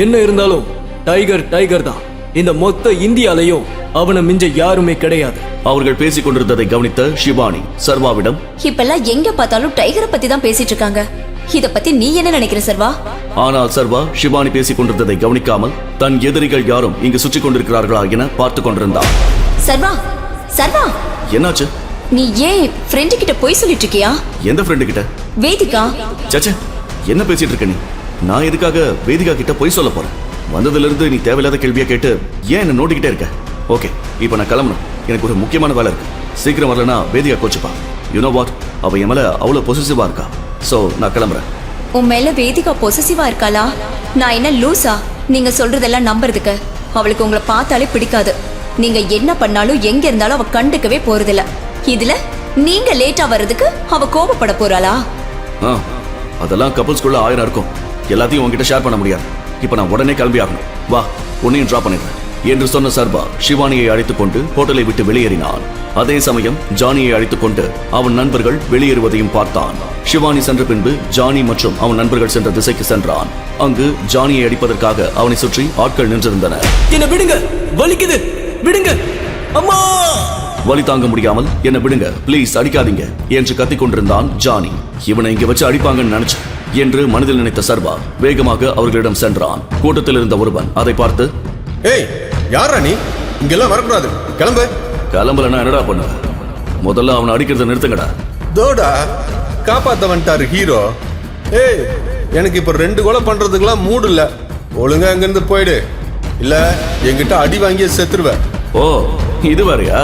என்ன இருந்தாலும் tiger tiger தான். இந்த மொத்த இந்தியாலையும் அவனை மிஞ்ச யாருமே கிடையாது. அவர்கள் பேசிக் கொண்டிருந்ததை கவனித்த ஷிவானி சர்வாவிடம், இப்பெல்லாம் எங்க பார்த்தாலும் டைகரை பத்தி தான் பேசிட்டு இருக்காங்க. இத பத்தி நீ என்ன நினைக்கிற சர்வா? ஆனால் சர்வா ஷிவானி பேசிக் கொண்டிருந்ததை கவனிக்காமல் தன் எதிரிகள் யாரும் இங்கு சுற்றி கொண்டிருக்கிறார்களா என பார்த்து கொண்டிருந்தான். சர்வா, சர்வா, என்னாச்சு? நீ ஏன் ஃப்ரெண்டு கிட்ட போய் சொல்லிட்டு இருக்கியா? எந்த ஃப்ரெண்டு கிட்ட? வேதிகா. சச்சே, என்ன பேசிட்டு இருக்க நீ? நான் எதுக்காக வேதிகா கிட்ட போய் சொல்ல போறேன்? வந்ததுல இருந்து நீ தேவையில்லாத கேள்வியை கேட்டு ஏன் என்ன நோண்டிக்கிட்டே இருக்க? ஓகே, இப்போ நான் கிளம்பணும். எனக்கு ஒரு முக்கியமான வேலை இருக்கு. சீக்கிரம் வரலனா வேதிகா கோச்சுப்பா. யூ நோ வாட், அவ என் மேல அவ்வளவு பொசசிவா இருக்கா. சோ நான் கிளம்புறேன். உன் மேல வேதிகா பொசசிவா இருக்காளா? நான் என்ன லூசா நீங்க சொல்றதெல்லாம் நம்புறதுக்கு? அவளுக்கு உங்களை பார்த்தாலே பிடிக்காது. நீங்க என்ன பண்ணாலும் எங்க இருந்தாலும் அவ கண்டுக்கவே போறதில்ல. இதுல நீங்க லேட்டா வர்றதுக்கு அவ கோபப்பட போறாளா? அதெல்லாம் கப்பல்ஸ்குள்ள 1000 இருக்கும். எல்லாத்தையும் உங்ககிட்ட ஷேர் பண்ண முடியாது. இப்ப நான் உடனே கிளம்பி ஆகணும். வா, உன்னையும் டிராப் பண்ணிடுறேன் என்று சொன்ன சர்வா ஷிவானியை அழைத்துக் கொண்டு ஹோட்டலை விட்டு வெளியேறினான். அதே சமயம் ஜானியை அழைத்துக் கொண்டு அவன் நண்பர்கள் வெளியேறுவதையும் பார்த்தான். ஷிவானி சென்ற பின்பு ஜானி மற்றும் அவன் நண்பர்கள் சென்ற திசைக்கு சென்றான். அங்கு ஜானியை அடிப்பதற்காக அவனை சுற்றி ஆட்கள் நின்றிருந்தனர். என்ன விடுங்க, வலிக்குது, விடுங்க அம்மா. வலி தாங்க முடியாமல் என்ன விடுங்க, பிளீஸ் அடிக்காதீங்க என்று கத்திக் கொண்டிருந்தான் ஜானி. இவனை இங்க வச்சு அடிப்பாங்கன்னு நினைச்சு என்று மனதில் நினைத்த சர்வா வேகமாக அவர்களிடம் சென்றான். கூட்டத்தில் இருந்த ஒருவன் அதை பார்த்து, ஏய், யாரா நீ? இங்கெல்லாம் வரக்கூடாது, கிளம்பு. கிளம்பலன்னா என்னடா பண்ண? முதல்ல அவனை அடிக்கிறத நிறுத்துங்கடா. தோடா காப்பாத்த வந்துட்டாரு ஹீரோ. ஏய், எனக்கு இப்ப 2 கொலை பண்றதுக்கெல்லாம் மூடு இல்ல. ஒழுங்கா அங்கிருந்து போயிடு, இல்ல என்கிட்ட அடி வாங்கிய செத்துருவ. ஓ, இது வேறையா?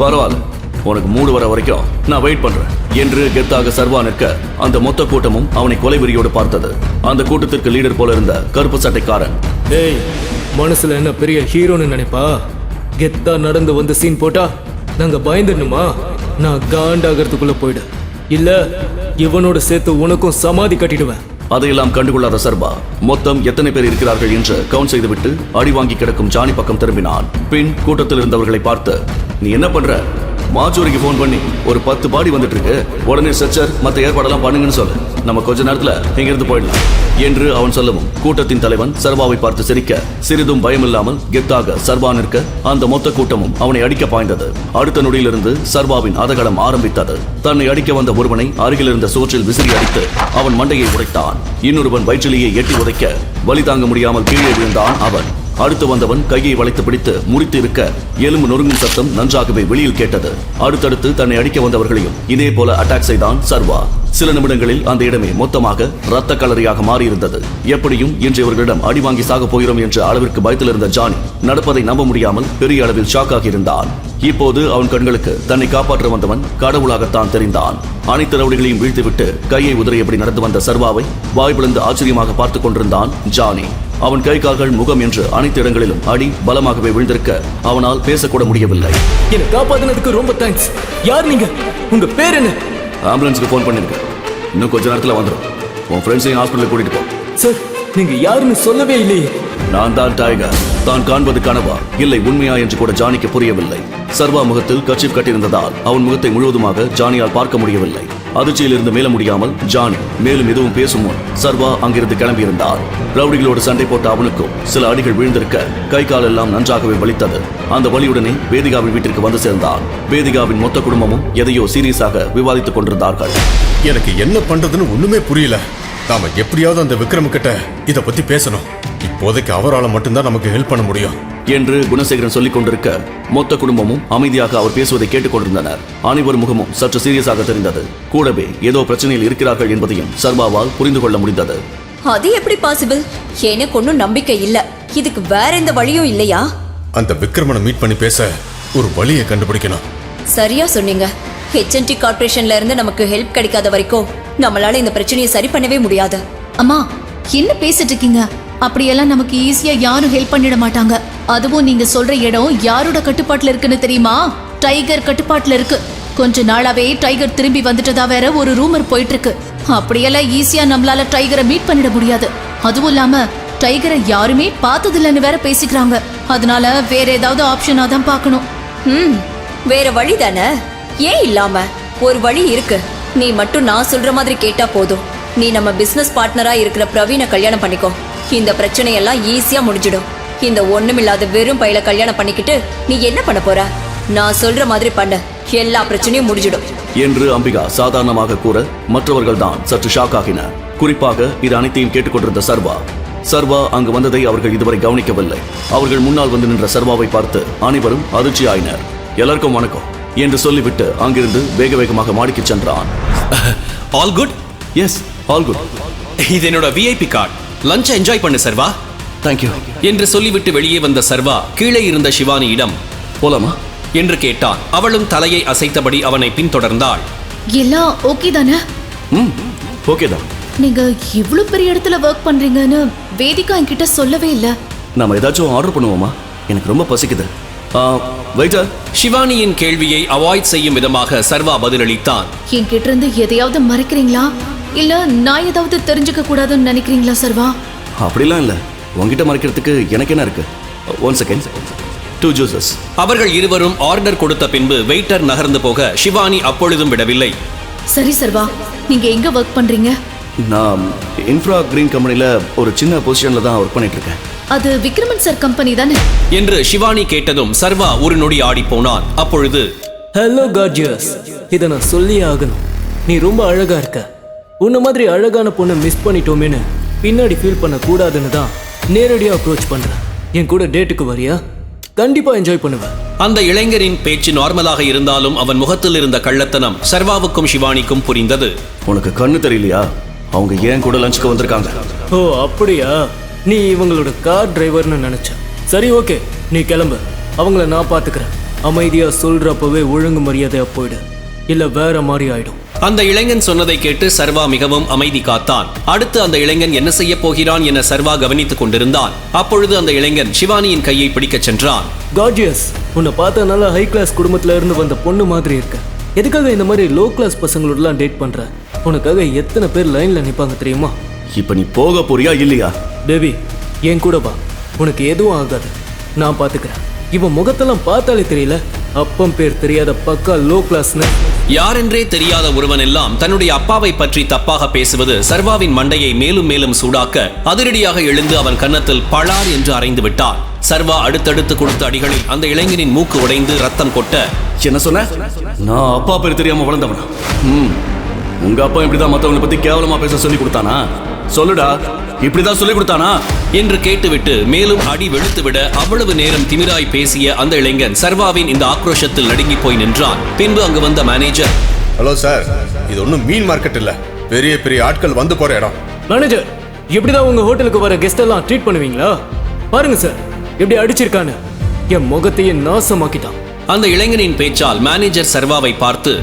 பரவாயில்ல, உனக்கு மூடு வர வரைக்கும் நான் வெயிட் பண்றேன் என்று கெத்தாக சர்வா நிற்க அந்த மொத்த கூட்டமும் அவனை கொலை வெறியோடு பார்த்தது. அந்த கூட்டத்திற்கு லீடர் போல இருந்த கருப்பு சட்டைக்காரன், டேய், மனசுல என்ன பெரிய ஹீரோன்னு நினைப்பா? கெத்தா நடந்து வந்து சீன் போட்டா நாங்க பயந்துடணுமா? நான் காண்டாகிறதுக்குள்ள போயிடு, இல்ல இவனோட சேர்த்து உனக்கும் சமாதி கட்டிடுவேன். அதையெல்லாம் கண்டுகொள்ளாத சர்வா மொத்தம் எத்தனை பேர் இருக்கிறார்கள் என்று கவுண்ட் செய்துவிட்டு அடி வாங்கி கிடக்கும் ஜானி பக்கம் திரும்பினான். பின் கூட்டத்தில் இருந்தவர்களை பார்த்து, நீ என்ன பண்ற? மாச்சூரிக்கு போன் பண்ணி ஒரு 10 பாடி வந்துட்டு இருக்கு, உடனே ஸ்ட்ரெச்சர் மற்ற ஏற்பாடெல்லாம் பண்ணுங்கன்னு சொல்லு. நம்ம கொஞ்ச நேரத்துல இங்கிருந்து போயிடலாம் என்று அவன் சொல்லவும் கூட்டத்தின் தலைவன் சர்வாவை பார்த்து சிரிக்க, சிறிதும் பயமில்லாமல் கெத்தாக சர்வா நிற்க அந்த மொத்த கூட்டமும் அவனை அடிக்க பாய்ந்தது. அடுத்த நொடியிலிருந்து சர்வாவின் அதகலம் ஆரம்பித்தது. தன்னை அடிக்க வந்த ஒருவனை அருகில் இருந்த சுவற்றில் விசிறி அடித்து அவன் மண்டையை உடைத்தான். இன்னொருவன் வயிற்றிலேயே எட்டி உதைக்க வலி தாங்க முடியாமல் கீழே விழுந்தான் அவன். அடுத்து வந்தவன் கையை வளைத்து பிடித்து முறித்து இருக்க எலும்பு நொறுங்கும் சத்தம் நன்றாகவே வெளியில் கேட்டது. அடுத்தடுத்து தன்னை அடிக்க வந்தவர்களையும் இதே போல அட்டாக் செய்தான் சர்வா. சில நிமிடங்களில் அந்த இடமே மொத்தமாக ரத்த கலரியாக மாறியிருந்தது. எப்படியும் இன்று இவர்களிடம் அடி வாங்கி சாக போகிறோம் என்ற அளவிற்கு பயத்தில் இருந்த ஜானி நடப்பதை நம்ப முடியாமல் பெரிய அளவில் ஷாக்காகி இருந்தான். இப்போது அவன் கண்களுக்கு தன்னை காப்பாற்ற வந்தவன் கடவுளாகத்தான் தெரிந்தான். அனைத்து ரவுடிகளையும் வீழ்த்திவிட்டு கையை உதறியபடி நடந்து வந்த சர்வாவை வாய் பிளந்து ஆச்சரியமாக பார்த்துக் கொண்டிருந்தான் ஜானி. அவன் கை கால்கள் முகம் என்று அனைத்து இடங்களிலும் அடி பலமாகவே விழுந்திருக்க அவனால் பேசக்கூட முடியவில்லை. என்னை காப்பாத்தினதுக்கு ரொம்ப தேங்க்ஸ். யார் நீங்க? உங்க பேர் என்ன? ஆம்புலன்ஸுக்கு போன் பண்ணிருக்க, இன்னும் கொஞ்ச நேரத்துல வந்துடும். உன் ஃப்ரெண்ட்ஸையும் ஹாஸ்பிட்டலுக்கு கூட்டிட்டு போ. சார், நீங்க யாருன்னு சொல்லவே இல்லையே. நான் தான் டைகர். தான் காண்பது கனவா இல்லை உண்மையா என்று கூட ஜானிக்கு புரியவில்லை. சர்வா முகத்தில் கர்ச்சீப் கட்டியிருந்ததால் அவன் முகத்தை முழுவதுமாக ஜானியால் பார்க்க முடியவில்லை. அதிர்ச்சியில் இருந்து மேல முடியாமல் ஜானி மேலும் எதுவும் பேசும் முன் சர்வா அங்கிருந்து கிளம்பியிருந்தார். ரவுடிகளோடு சண்டை போட்ட அவனுக்கும் சில அடிகள் விழுந்திருக்க கை கால் எல்லாம் நன்றாகவே வலித்தது. அந்த வலியுடனே வேதிகாவின் வீட்டிற்கு வந்து சேர்ந்தான். வேதிகாவின் மொத்த குடும்பமும் எதையோ சீரியஸாக விவாதித்துக் கொண்டிருந்தார்கள். எனக்கு என்ன பண்றதுன்னு ஒண்ணுமே புரியல. நாம எப்படியாவது அந்த விக்ரம் கிட்ட இத பத்தி பேசணும். இப்போதைக்கு அவரால் மட்டும்தான் நமக்கு ஹெல்ப் பண்ண முடியும் என்று குணசேகரன் சொல்லிக் கொண்டிருக்க மொத்த குடும்பமும் அமைதியாக அவர் பேசுவதை கேட்டுக் கொண்டிருந்தனர். அனைவர் முகமும் சற்று சீரியஸாக தெரிந்தது. கூடவே ஏதோ பிரச்சனையில் இருக்கிறார்கள் என்பதையும் சர்வாவால் புரிந்து கொள்ள முடிந்தது. அது எப்படி பாசிபிள்? எனக்கு ஒன்னும் நம்பிக்கை இல்ல. இதுக்கு வேற எந்த வழியும் இல்லையா? அந்த விக்ரமனை மீட் பண்ணி பேச ஒரு வழியை கண்டுபிடிக்கணும். சரியா சொன்னீங்க. HNT கார்ப்பரேஷன்ல இருந்து நமக்கு ஹெல்ப் கிடைக்காத வரைக்கும் நம்மளால இந்த பிரச்சனையை சரி பண்ணவே முடியாது. அம்மா, என்ன பேசிட்டு இருக்கீங்க? அப்படியெல்லாம் நமக்கு ஈஸியா யாரும் ஹெல்ப் பண்ணிட மாட்டாங்க. அதுவும் நீங்க சொல்ற இடம் யாரோட கட்டுப்பாட்டுல இருக்குன்னு தெரியுமா? டைகர் கட்டுப்பாட்டுல இருக்கு. கொஞ்ச நாளாவே டைகர் திரும்பி வந்துட்டதா வேற ஒரு ரூமர் போயிட்டு இருக்கு. அப்படியெல்லாம் ஈஸியா நம்மளால டைகரை மீட் பண்ணிட முடியாது. அதுவும் இல்லாம டைகரை யாருமே பார்த்ததில்லன்னு வேற பேசிக்கிறாங்க. அதனால வேற ஏதாவது ஆப்ஷனா தான் பார்க்கணும். வேற வழி தானே? ஏன் இல்லாம ஒரு வழி இருக்கு. நீ மட்டும் நான் சொல்ற மாதிரி கேட்டா போதும். நீ நம்ம பிசினஸ் பார்ட்னரா இருக்கிற பிரவீனை கல்யாணம் பண்ணிக்கோ. இந்த பிரச்சனையெல்லாம் ஈஸியா முடிஞ்சிடும். இந்த ஒண்ணுமில்லாத வெறும் பையில கல்யாணம் பண்ணிக்கிட்டு நீ என்ன பண்ண போற? நான் சொல்ற மாதிரி பண்ண, எல்லா பிரச்சனையும் முடிஞ்சிடும் என்று அம்பிகா சாதாரணமாக கூற மற்றவர்கள் தான் சற்று ஷாக் ஆகினர். குறிப்பாக இது அனைத்தையும் கேட்டுக்கொண்டிருந்த சர்வா அங்கு வந்ததை அவர்கள் இதுவரை கவனிக்கவில்லை. அவர்கள் முன்னால் வந்து நின்ற சர்வாவை பார்த்து அனைவரும் அதிர்ச்சி ஆயினர். எல்லாருக்கும் வணக்கம் என்று சொல்லிவிட்டு அங்கிருந்து வேக வேகமாக மாடிக்கு சென்றான். All good? Yes, all good. இது என்னோட விஐபி கார்டு. லஞ்ச் என்ஜாய் பண்ணு சர்வா தேங்க்யூ என்று சொல்லிவிட்டு வெளியே வந்த சர்வா கீழே இருந்த சிவானியிடம் போலாமா என்று கேட்டான். அவளும் தலையை அசைத்தபடி அவனை பின்தொடர்ந்தாள். எல்லாம் ஓகே தானே? ஓகே தான். நீங்க இவ்ளோ பெரிய இடத்துல ஒர்க் பண்றீங்கன்னு வேதிகா என்கிட்ட சொல்லவே இல்ல. நாம ஏதாச்சும் ஆர்டர் பண்ணுவோமா? எனக்கு ரொம்ப பசிக்குது. வெயிட்டர். சிவானியின் கேள்வியை அவாய்ட் செய்யும் விதமாக சர்வா பதிலளித்தான். என்கிட்ட இருந்து எதையாவது மறைக்கிறீங்களா? இல்ல நான் ஏதாவது தெரிஞ்சுக்க கூடாதுன்னு நினைக்கிறீங்களா சர்வா? அப்படிலாம் இல்ல. உங்ககிட்ட மறைக்கிறதுக்கு எனக்கு என்ன இருக்கு? 1 செகண்ட். 2 ஜூசஸ். அவர்கள் இருவரும் ஆர்டர் கொடுத்த பின்பு வெயிட்டர் நகர்ந்து போக சிவானி அப்பொழுதும் விடவில்லை. சரி சர்வா, நீங்க எங்க ஒர்க் பண்றீங்க? நான் இன்ஃப்ரா கிரீன் கம்பெனில ஒரு சின்ன பொசிஷன்ல தான் ஒர்க் பண்ணிட்டு இருக்கேன். அது விக்ரமன் சார் கம்பெனி தானே? என்று சிவானி கேட்டதும் சர்வா ஒரு நொடி ஆடி போனான். அப்பொழுது ஹலோ கார்ஜியஸ், இதை நான் சொல்லியே ஆகணும். நீ ரொம்ப அழகா இருக்க. உன்ன மாதிரி அழகான பொண்ணை மிஸ் பண்ணிட்டோமேன்னு பின்னாடி ஃபீல் பண்ண கூடாதுன்னு தான் நேரடியாக அப்ரோச் பண்றேன். என் கூட டேட்டுக்கு வரியா? கண்டிப்பா என்ஜாய் பண்ணுவேன். அந்த இளைஞரின் பேச்சு நார்மலாக இருந்தாலும் அவன் முகத்தில் இருந்த கள்ளத்தனம் சர்வாவுக்கும் சிவானிக்கும் புரிந்தது. உனக்கு கண்ணு தெரியலையா? அவங்க ஏன் கூட லஞ்சுக்கு வந்திருக்காங்க. ஓ அப்படியா? நீ இவங்களோட கார் டிரைவர்னு நினைச்ச. சரி ஓகே, நீ கிளம்பு. அவங்கள நான் பாத்துக்கிறேன். அமைதியா சொல்றப்பவே ஒழுங்கு மரியாதையா போயிடு, இல்ல வேற மாதிரி ஆயிடும். அந்த இளைஞன் சொன்னதை கேட்டு சர்வா மிகவும் அமைதி காத்தான். அடுத்து அந்த இளைஞன் என்ன செய்ய போகிறான் என சர்வா கவனித்துக் கொண்டிருந்தான். அப்பொழுது அந்த இளைஞன் சிவானியின் கையை பிடிக்கச் சென்றான். கார்ஜியஸ், உன்னை பார்த்தா நல்லா ஹை கிளாஸ் குடும்பத்துல இருந்து வந்த பொண்ணு மாதிரி இருக்க. எதுக்காக இந்த மாதிரி லோ கிளாஸ் பசங்களோடலாம் டேட் பண்ற? உனக்காக எத்தனை பேர் லைன்ல நிப்பாங்க தெரியுமா? இப்ப நீ போக போறியா இல்லையா? பேபி, என் கூட வா. உனக்கு எதுவும் ஆகாது, நான் பாத்துக்கிறேன். இவன் முகத்தெல்லாம் பார்த்தாலே தெரியல அப்பம் பேர் தெரியாத பக்கா லோ கிளாஸ்னு. யாரென்றே தெரியாத ஒருவன் எல்லாம் தன்னுடைய அப்பாவை பற்றி தப்பாக பேசுவது சர்வாவின் மண்டையை மேலும் மேலும் சூடாக்க அதிரடியாக எழுந்து அவன் கன்னத்தில் பளார் என்று அறைந்து விட்டான். சர்வா அடுத்தடுத்து கொடுத்த அடிகளில் அந்த இளைஞனின் மூக்கு உடைந்து ரத்தம் கொட்ட. என்ன சொன்ன? நான் அப்பா பேர் தெரியாம வளர்ந்தவனா? உங்க அப்பா இப்படிதான் மத்தவங்களை பத்தி கேவலமா பேச சொல்லி கொடுத்தானா? சொல்லுடா, இப்படிதான் சொல்லி கொடுத்தானா என்று கேட்டுவிட்டு மேலும் அடி வெளுத்துவிட அவ்வளவு நேரம் திமிராய் பேசிய அந்த இளைஞன் சர்வாவின் இந்த ஆக்ரோஷத்தில் நடுங்கி போய் நின்றான். பின்பு அங்கு வந்த மேனேஜர், ஹலோ சார், இது ஒன்றும் மீன் மார்க்கெட் இல்ல, பெரிய பெரிய ஆட்கள் வந்து போற இடம். மேனேஜர், இப்படிதான் உங்க ஹோட்டலுக்கு வர கெஸ்ட் எல்லாம் ட்ரீட் பண்ணுவீங்களா? பாருங்க சார், எப்படி அடிச்சிருக்கான்னு. என் முகத்தையே நாசமாக்கிட்டான். அந்த இளைஞனின் பேச்சால் மேனேஜர் சர்வாவை பார்த்து,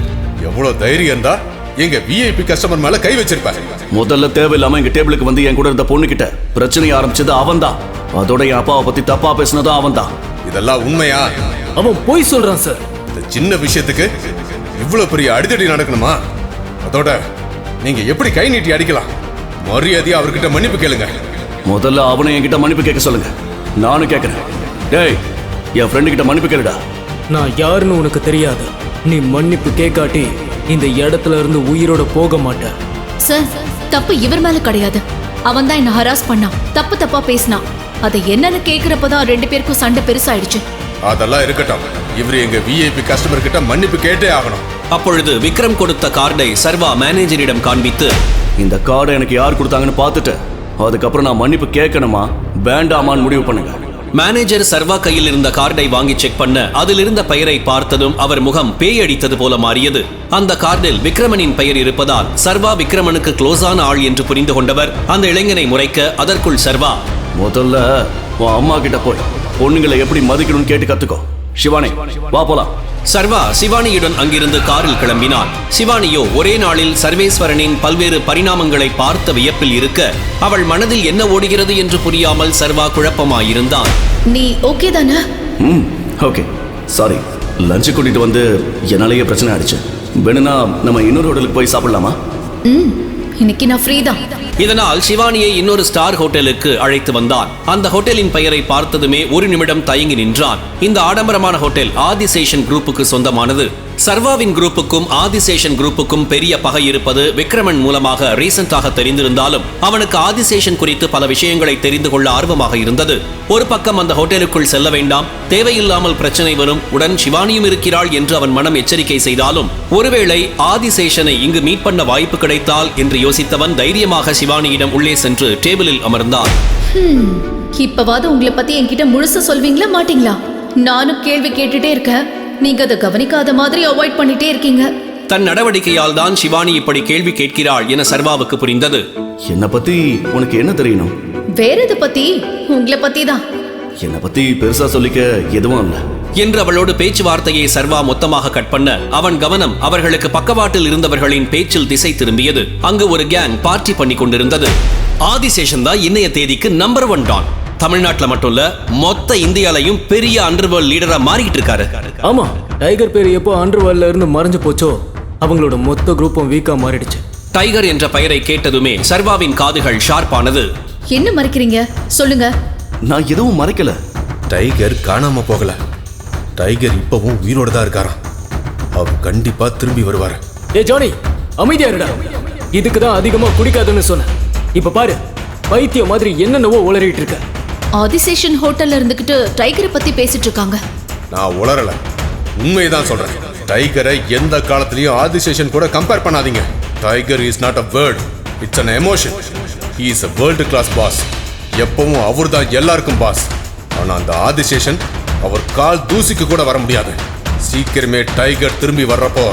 எவ்வளவு தைரியம் தான் எங்க விஐபி கஸ்டமர் மேல கை வச்சிருப்பாரு. முதல்ல தேவையில்லாம எங்க டேபிளுக்கு வந்து என் கூட இருந்த பொண்ணு கிட்ட பிரச்சனை ஆரம்பிச்சது அவன் தான். அதோட என் அப்பாவை பத்தி தப்பா பேசினதும் அவன் தான். இதெல்லாம் உண்மையா? அவன் போய் சொல்றான் சார். இந்த சின்ன விஷயத்துக்கு இவ்வளவு பெரிய அடிதடி நடக்கணுமா? அதோட நீங்க எப்படி கை நீட்டி அடிக்கலாம்? மரியாதையா அவர்கிட்ட மன்னிப்பு கேளுங்க. முதல்ல அவனை என்கிட்ட மன்னிப்பு கேட்க சொல்லுங்க. நானும் கேட்கிறேன். டேய், என் ஃப்ரெண்டு கிட்ட மன்னிப்பு கேளுடா. நான் யாருன்னு உனக்கு தெரியாது. நீ மன்னிப்பு கேட்காட்டி இந்த இடத்துல இருந்து உயிரோட போக மாட்டேன். சார், தப்பு இவர் மேல கிடையாது. அவன் தான் என்ன ஹராஸ் பண்ணான், தப்பு தப்பா பேசினான். அதை என்னன்னு கேக்குறப்பதான் 2 பேருக்கும் சண்டை பெருசாயிடுச்சு. அதெல்லாம் இருக்கட்டும், இவரு எங்க விஐபி கஸ்டமர் கிட்ட மன்னிப்பு கேட்டே ஆகணும். அப்பொழுது விக்ரம் கொடுத்த கார்டை சர்வா மேனேஜரிடம் காண்பித்து, இந்த கார்டை எனக்கு யார் கொடுத்தாங்கன்னு பார்த்துட்டு அதுக்கப்புறம் நான் மன்னிப்பு கேட்கணுமா வேண்டாமான்னு முடிவு பண்ணுங்க. மேனேஜர் சர்வா கையில் இருந்த கார்டை வாங்கி செக் பண்ண அதில் இருந்த பெயரை பார்த்ததும் அவர் முகம் பேய் அடித்தது போல மாறியது. அந்த கார்டில் விக்ரமனின் பெயர் இருப்பதால் சர்வா விக்ரமனுக்கு க்ளோஸான ஆள் என்று புரிந்து கொண்டவர் அந்த இளைஞனை முறைக்க, அதற்குள் சர்வா, முதல்ல உன் அம்மா கிட்ட போய் பொண்ணுங்களை எப்படி மதிக்கணும்னு கேட்டு கத்துக்கோ. சிவானி, வா போலாம். சர்வா சிவானியுடன் அங்கிருந்து காரில் கிளம்பினான். சிவானியோ ஒரே நாளில் சர்வேஸ்வரனின் பல்வேறு பரிணாமங்களை பார்த்த வியப்பில் இருக்க, அவள் மனதில் என்ன ஓடுகிறது என்று புரியாமல் சர்வா குழப்பமாயிருந்தான். நீ ஓகே தானே? ஓகே. சாரி, லஞ்சு கூட்டிட்டு வந்து என்னாலேயே பிரச்சனை ஆயிடுச்சு. வேணும்னா நம்ம இன்னொரு ஹோட்டலுக்கு போய் சாப்பிடலாமா? இன்னைக்கு நான் ஃப்ரீ தான். இதனால் சிவானியை இன்னொரு ஸ்டார் ஹோட்டலுக்கு அழைத்து வந்தான். அந்த ஹோட்டலின் பெயரை பார்த்ததுமே ஒரு நிமிடம் தயங்கி நின்றான். இந்த ஆடம்பரமான ஹோட்டல் ஆதிசேஷன் குரூப்புக்கு சொந்தமானது. சர்வாவின் குரூப்புக்கும் ஆதிசேஷன் குரூப்புக்கும் பெரிய பகை இருப்பது விக்ரமன் மூலமாக ரீசெண்டாக தெரிந்திருந்தாலும் அவனுக்கு ஆதிசேஷன் குறித்து பல விஷயங்களை தெரிந்து கொள்ள ஆர்வமாக இருந்தது. ஒரு பக்கம் அந்த ஹோட்டலுக்குள் செல்ல வேண்டாம், தேவையில்லாமல் பிரச்சனை வரும், உடன் சிவானியும் இருக்கிறாள் என்று அவன் மனம் எச்சரிக்கை செய்தாலும் ஒருவேளை ஆதிசேஷனை இங்கு மீட் பண்ண வாய்ப்பு கிடைத்தால் என்று யோசித்தவன் தைரியமாக சிவானியிடம் உள்ளே சென்று டேபிளில் அமர்ந்தான். இப்பவாது உங்களை பத்தி என்கிட்ட முழுசா சொல்வீங்களா மாட்டீங்களா? நானும் கேள்வி கேட்டுட்டே இருக்கேன், நீங்க அதை கவனிக்காத மாதிரி அவாய்ட் பண்ணிட்டே இருக்கீங்க. தன் நடவடிக்கையால் தான் சிவானி இப்படி கேள்வி கேட்கிறாள் என சர்வாவுக்கு புரிந்தது. என்னை பத்தி உனக்கு என்ன தெரியணும்? வேற எதை பத்தி? உங்களை பத்தி தான். என்னை பத்தி பெருசா சொல்லிக்க எதுவும் இல்லை என்று அவளோடு பேச்சுவார்த்தையை சர்வா மொத்தமாக கட் பண்ண அவன் கவனம் அவர்களுக்கு பக்கவாட்டில் இருந்தவர்களின் பேச்சில் திசை திரும்பியது. அங்கு ஒரு கேங் பார்ட்டி பண்ணி கொண்டிருந்தது. ஆதிசேஷன் தான் இன்னைய தேதிக்கு நம்பர் 1 டான். தமிழ்நாட்டுல மட்டும் இல்ல, மொத்த இந்தியாலையும் பெரிய அண்டர்வேர்ல்ட் லீடரா மாறிக்கிட்டு இருக்காரு. ஆமா, டைகர் பேர் எப்போ அண்டர்வேர்ல்ட்ல இருந்து மறைஞ்சு போச்சோ அவங்களோட மொத்த குரூப்பும் வீக்கா மாறிடுச்சு. டைகர் என்ற பெயரை கேட்டதுமே சர்வாவின் காதுகள் ஷார்ப்பானது. என்ன மறைக்கிறீங்க? சொல்லுங்க. நான் எதுவும் மறைக்கல. டைகர் காணாம போகல. டைகர் இப்பவும் உயிரோட தான் இருக்காராம். அவர் கண்டிப்பா திரும்பி வருவாரு. ஏ ஜானி, அமைதியா இருடா. இதுக்கு தான் அதிகமா குடிக்காதுன்னு சொன்னேன். இப்ப பாரு, பைத்திய மாதிரி என்னென்னவோ உளறிட்டு இருக்க. ஆதிசேஷன் ஹோட்டல்ல இருந்துகிட்டு டைகரை பத்தி பேசிட்டு இருக்காங்க. நான் உளறல, உண்மைதான் சொல்றேன். டைகரை எந்த காலத்திலயும் ஆதிசேஷன் கூட கம்பேர் பண்ணாதீங்க. Tiger is not a word, it's an emotion. he is a world class boss. எப்பவும் அவர் தான் எல்லாருக்கும் பாஸ். ஆனா அந்த ஆதிசேஷன் அவர் கால் தூசிக்கு கூட வர முடியாது. சீக்கிரமே டைகர் திரும்பி வர்றப்போ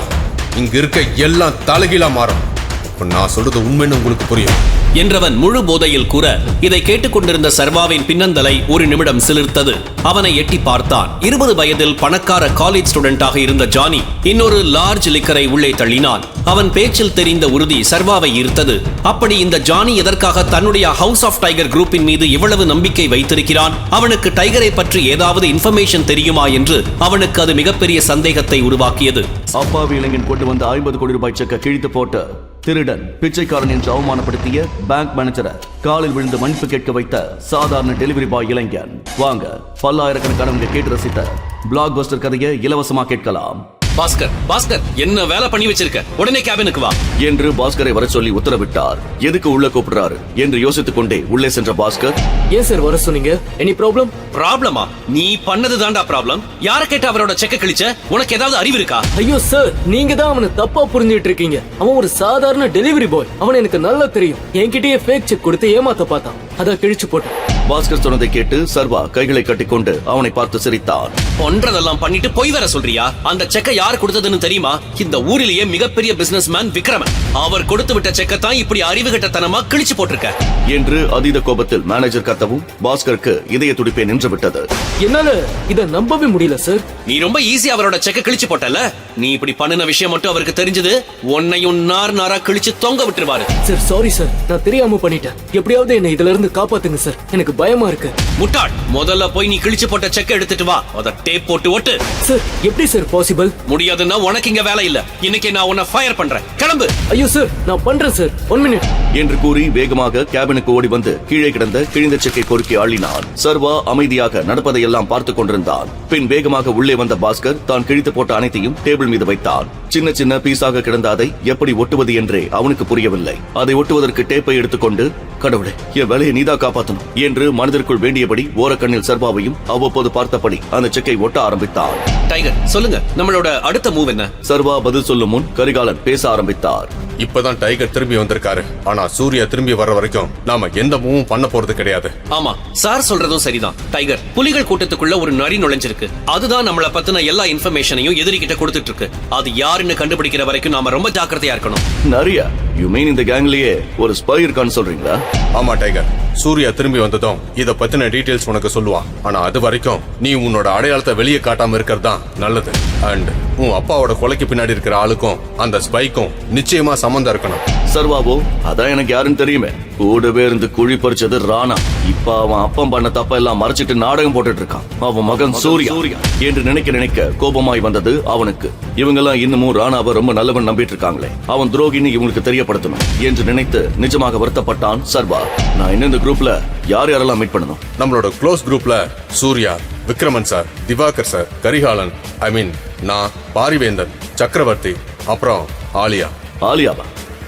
இங்க இருக்க எல்லாம் தலைகீழா மாறும். அப்ப நான் சொல்றது உண்மைன்னு உங்களுக்கு புரியும் என்றவன் முழு போதையில் கூற இதை கேட்டுக்கொண்டிருந்த சர்வாவின் பின்னந்தலை ஒரு நிமிடம் சிலிர்த்தது. அவனை எட்டி பார்த்தான். 20 வயதில் பணக்கார காலேஜ் ஸ்டூடெண்டாக இருந்த ஜானி இன்னொரு லார்ஜ் லிக்கரை உள்ளே தள்ளினான். அவன் பேச்சில் தெரிந்த உறுதி சர்வாவை ஈர்த்தது. அப்படி இந்த ஜானி எதற்காக தன்னுடைய ஹவுஸ் ஆஃப் டைகர் குரூப்பின் மீது இவ்வளவு நம்பிக்கை வைத்திருக்கிறான்? அவனுக்கு டைகரை பற்றி ஏதாவது இன்ஃபர்மேஷன் தெரியுமா என்று அவனுக்கு அது மிகப்பெரிய சந்தேகத்தை உருவாக்கியது. அப்பாவி இளைஞன் கொண்டு வந்த 50 கோடி ரூபாய் செக்கை கிழித்து போட்டு திருடன், பிச்சைக்காரன் என்று அவமானப்படுத்திய பேங்க் மேனேஜரை காலில் விழுந்து மன்னிப்பு கேட்க வைத்த சாதாரண டெலிவரி பாய் இளைஞன். வாங்க, பல்லாயிரக்கணக்கானவங்க கேட்டு ரசித்த பிளாக் பஸ்டர் கதையை இலவசமா கேட்கலாம். பாஸ்கர் என்ன வேலை பண்ணி வச்சிருக்க? உடனே கேபினுக்கு வா என்று பாஸ்கரை வர சொல்லி உத்தரவிட்டார். எதுக்கு உள்ள கூப்பிடுறாரு என்று யோசித்துக் கொண்டே உள்ளே சென்ற பாஸ்கர், ஏன் சார் வர சொன்னீங்க? Any problem? ப்ராப்ளமா? நீ பண்ணது தான்டா ப்ராப்ளம். யார கேட்ட அவரோட செக்க கிழிச்ச? உனக்கு ஏதாவது அறிவு இருக்கா? ஐயோ சார், நீங்க தான் அவனை தப்பா புரிஞ்சுட்டு இருக்கீங்க. அவன் ஒரு சாதாரண டெலிவரி பாய். அவன் எனக்கு நல்லா தெரியும். என்கிட்டயே ஃபேக் செக் கொடுத்து ஏமாத்த பார்த்தான். அதான் கிழிச்சு போட்டேன். பாஸ்கர் சொன்னதை கேட்டு சர்வா கைகளை கட்டிக்கொண்டு அவனை பார்த்து சிரித்தான். ஒன்றதெல்லாம் பண்ணிட்டு போய் வர சொல்றியா? அந்த செக்கை யார் கொடுத்ததுன்னு தெரியுமா? இந்த ஊரிலேயே மிகப்பெரிய பிசினஸ் மேன் விக்ரமன். அவர் கொடுத்து விட்ட செக்கை தான் இப்படி அறிவுகட்டத்தனமா கிழிச்சு போட்டிருக்க என்று அதீத கோபத்தில் மேனேஜர் கத்தவும் பாஸ்கருக்கு இதய துடிப்பே நின்று விட்டது. என்னால இத நம்பவே முடியல சார். நீ ரொம்ப ஈஸியா அவரோட செக்க கிழிச்சு போட்டல. நீ இப்படி பண்ணின விஷயம் மட்டும் அவருக்கு தெரிஞ்சது, உன்னையும் நாரா கிழிச்சு தொங்க விட்டுருவாரு. சார் சாரி சார், நான் தெரியாம பண்ணிட்டேன். எப்படியாவது என்ன இதுல இருந்து காப்பாத்துங்க சார், எனக்கு பயமா இருக்கு. முட்டாள், முதல்ல போய் நீ கிழிச்சு போட்ட செக்க எடுத்துட்டு வா. அத டேப் போட்டு ஒட்டு. சார் எப்படி சார் பாசிபிள்? முடியாதுன்னா உனக்கு இங்க வேலை இல்ல. இன்னைக்கு நான் உன்னை ஃபயர் பண்றேன். கிளம்பு. ஐயோ சார், நான் பண்றேன் சார். 1 மினிட் என்று கூறி வேகமாக கேபினுக்கு ஓடி வந்து கீழே கிடந்த கிழிந்த செக்கை பொறுக்கி அள்ளினான். சர்வா அமைதியாக நடப்பதையெல்லாம் பார்த்துக் கொண்டிருந்தான். பின் வேகமாக உள்ளே வந்த பாஸ்கர் தான் கிழித்து போட்ட அனைத்தையும் டேபிள் மீது வைத்தான். சின்ன சின்ன பீஸாக கிடந்த அதை எப்படி ஒட்டுவது என்றே அவனுக்கு புரியவில்லை. அதை ஒட்டுவதற்கு டேப்பை எடுத்துக்கொண்டு, கடவுளே, என் வேலையை நீதா காப்பாற்றணும் என்று மனதிற்குள் வேண்டியபடி ஓரக்கண்ணில் சர்வாவையும் அவ்வப்போது பார்த்தபடி அந்த செக்கை ஒட்ட ஆரம்பித்தார். டைகர், சொல்லுங்க, நம்மளோட அடுத்த மூவ் என்ன? சர்வா பதில் சொல்லும் முன் கரிகாலன் பேச ஆரம்பித்தார். இப்பதான் டைகர் திரும்பி வந்திருக்காரு. ஆனா சூர்யா திரும்பி வர்ற வரைக்கும் நாம எந்த மூவும் பண்ண போறது கிடையாது. ஆமா, சார் சொல்றதும் சரிதான். டைகர், புலிகள் கூட்டத்துக்குள்ள ஒரு நரி நுழைஞ்சிருக்கு. அதுதான் நம்மள பத்தின எல்லா இன்ஃபர்மேஷனையும் எதிரிகிட்ட கொடுத்துட்டு இருக்கு. அது யாருன்னு கண்டுபிடிக்கிற வரைக்கும் நாம ரொம்ப ஜாக்கிரதையா இருக்கணும். நரியா? யூ மீன் இந்த கேங்லயே ஒரு ஸ்பை இருக்கான்னு சொல்றீங்களா? ஆமா டைகர், சூர்யா திரும்பி வந்ததும் இத பத்தின டீடைல்ஸ் உனக்கு சொல்லுவான். ஆனா அது வரைக்கும் நீ உன்னோட அடையாளத்தை வெளியே காட்டாம இருக்கிறது தான் நல்லது. அண்ட் உன் அப்பாவோட கொலைக்கு பின்னாடி இருக்கிற ஆளுக்கும் அந்த ஸ்பைக்கும் நிச்சயமா சம்பந்தம் இருக்கணும். சர்வாவோ, அதான் எனக்கு யாருன்னு தெரியுமே. கூடவே இருந்து குழி பறிச்சது ராணா. இப்ப அவன் அப்பம் பண்ண தப்ப எல்லாம் மறைச்சிட்டு நாடகம் போட்டுட்டு இருக்கான். அவன் மகன் சூர்யா என்று நினைக்க கோபமாய் வந்தது அவனுக்கு. இவங்கெல்லாம் இன்னமும் ராணாவை ரொம்ப நல்லவன் நம்பிட்டு இருக்காங்களே, அவன் துரோகின்னு இவங்களுக்கு தெரியப்படுத்தணும் என்று நினைத்து நிஜமாக வருத்தப்பட்டான் சர்வா. நான் இன்னும் இந்த குரூப்ல யாரெல்லாம் மீட் பண்ணணும்? நம்மளோட க்ளோஸ் குரூப்ல சூர்யா, விக்ரமன் சார், திவாகர் சார், கரிகாலன், ஐ மீன் நான் பாரிவேந்தன், சக்கரவர்த்தி, அப்புறம் ஆலியா. ஆலியாவா?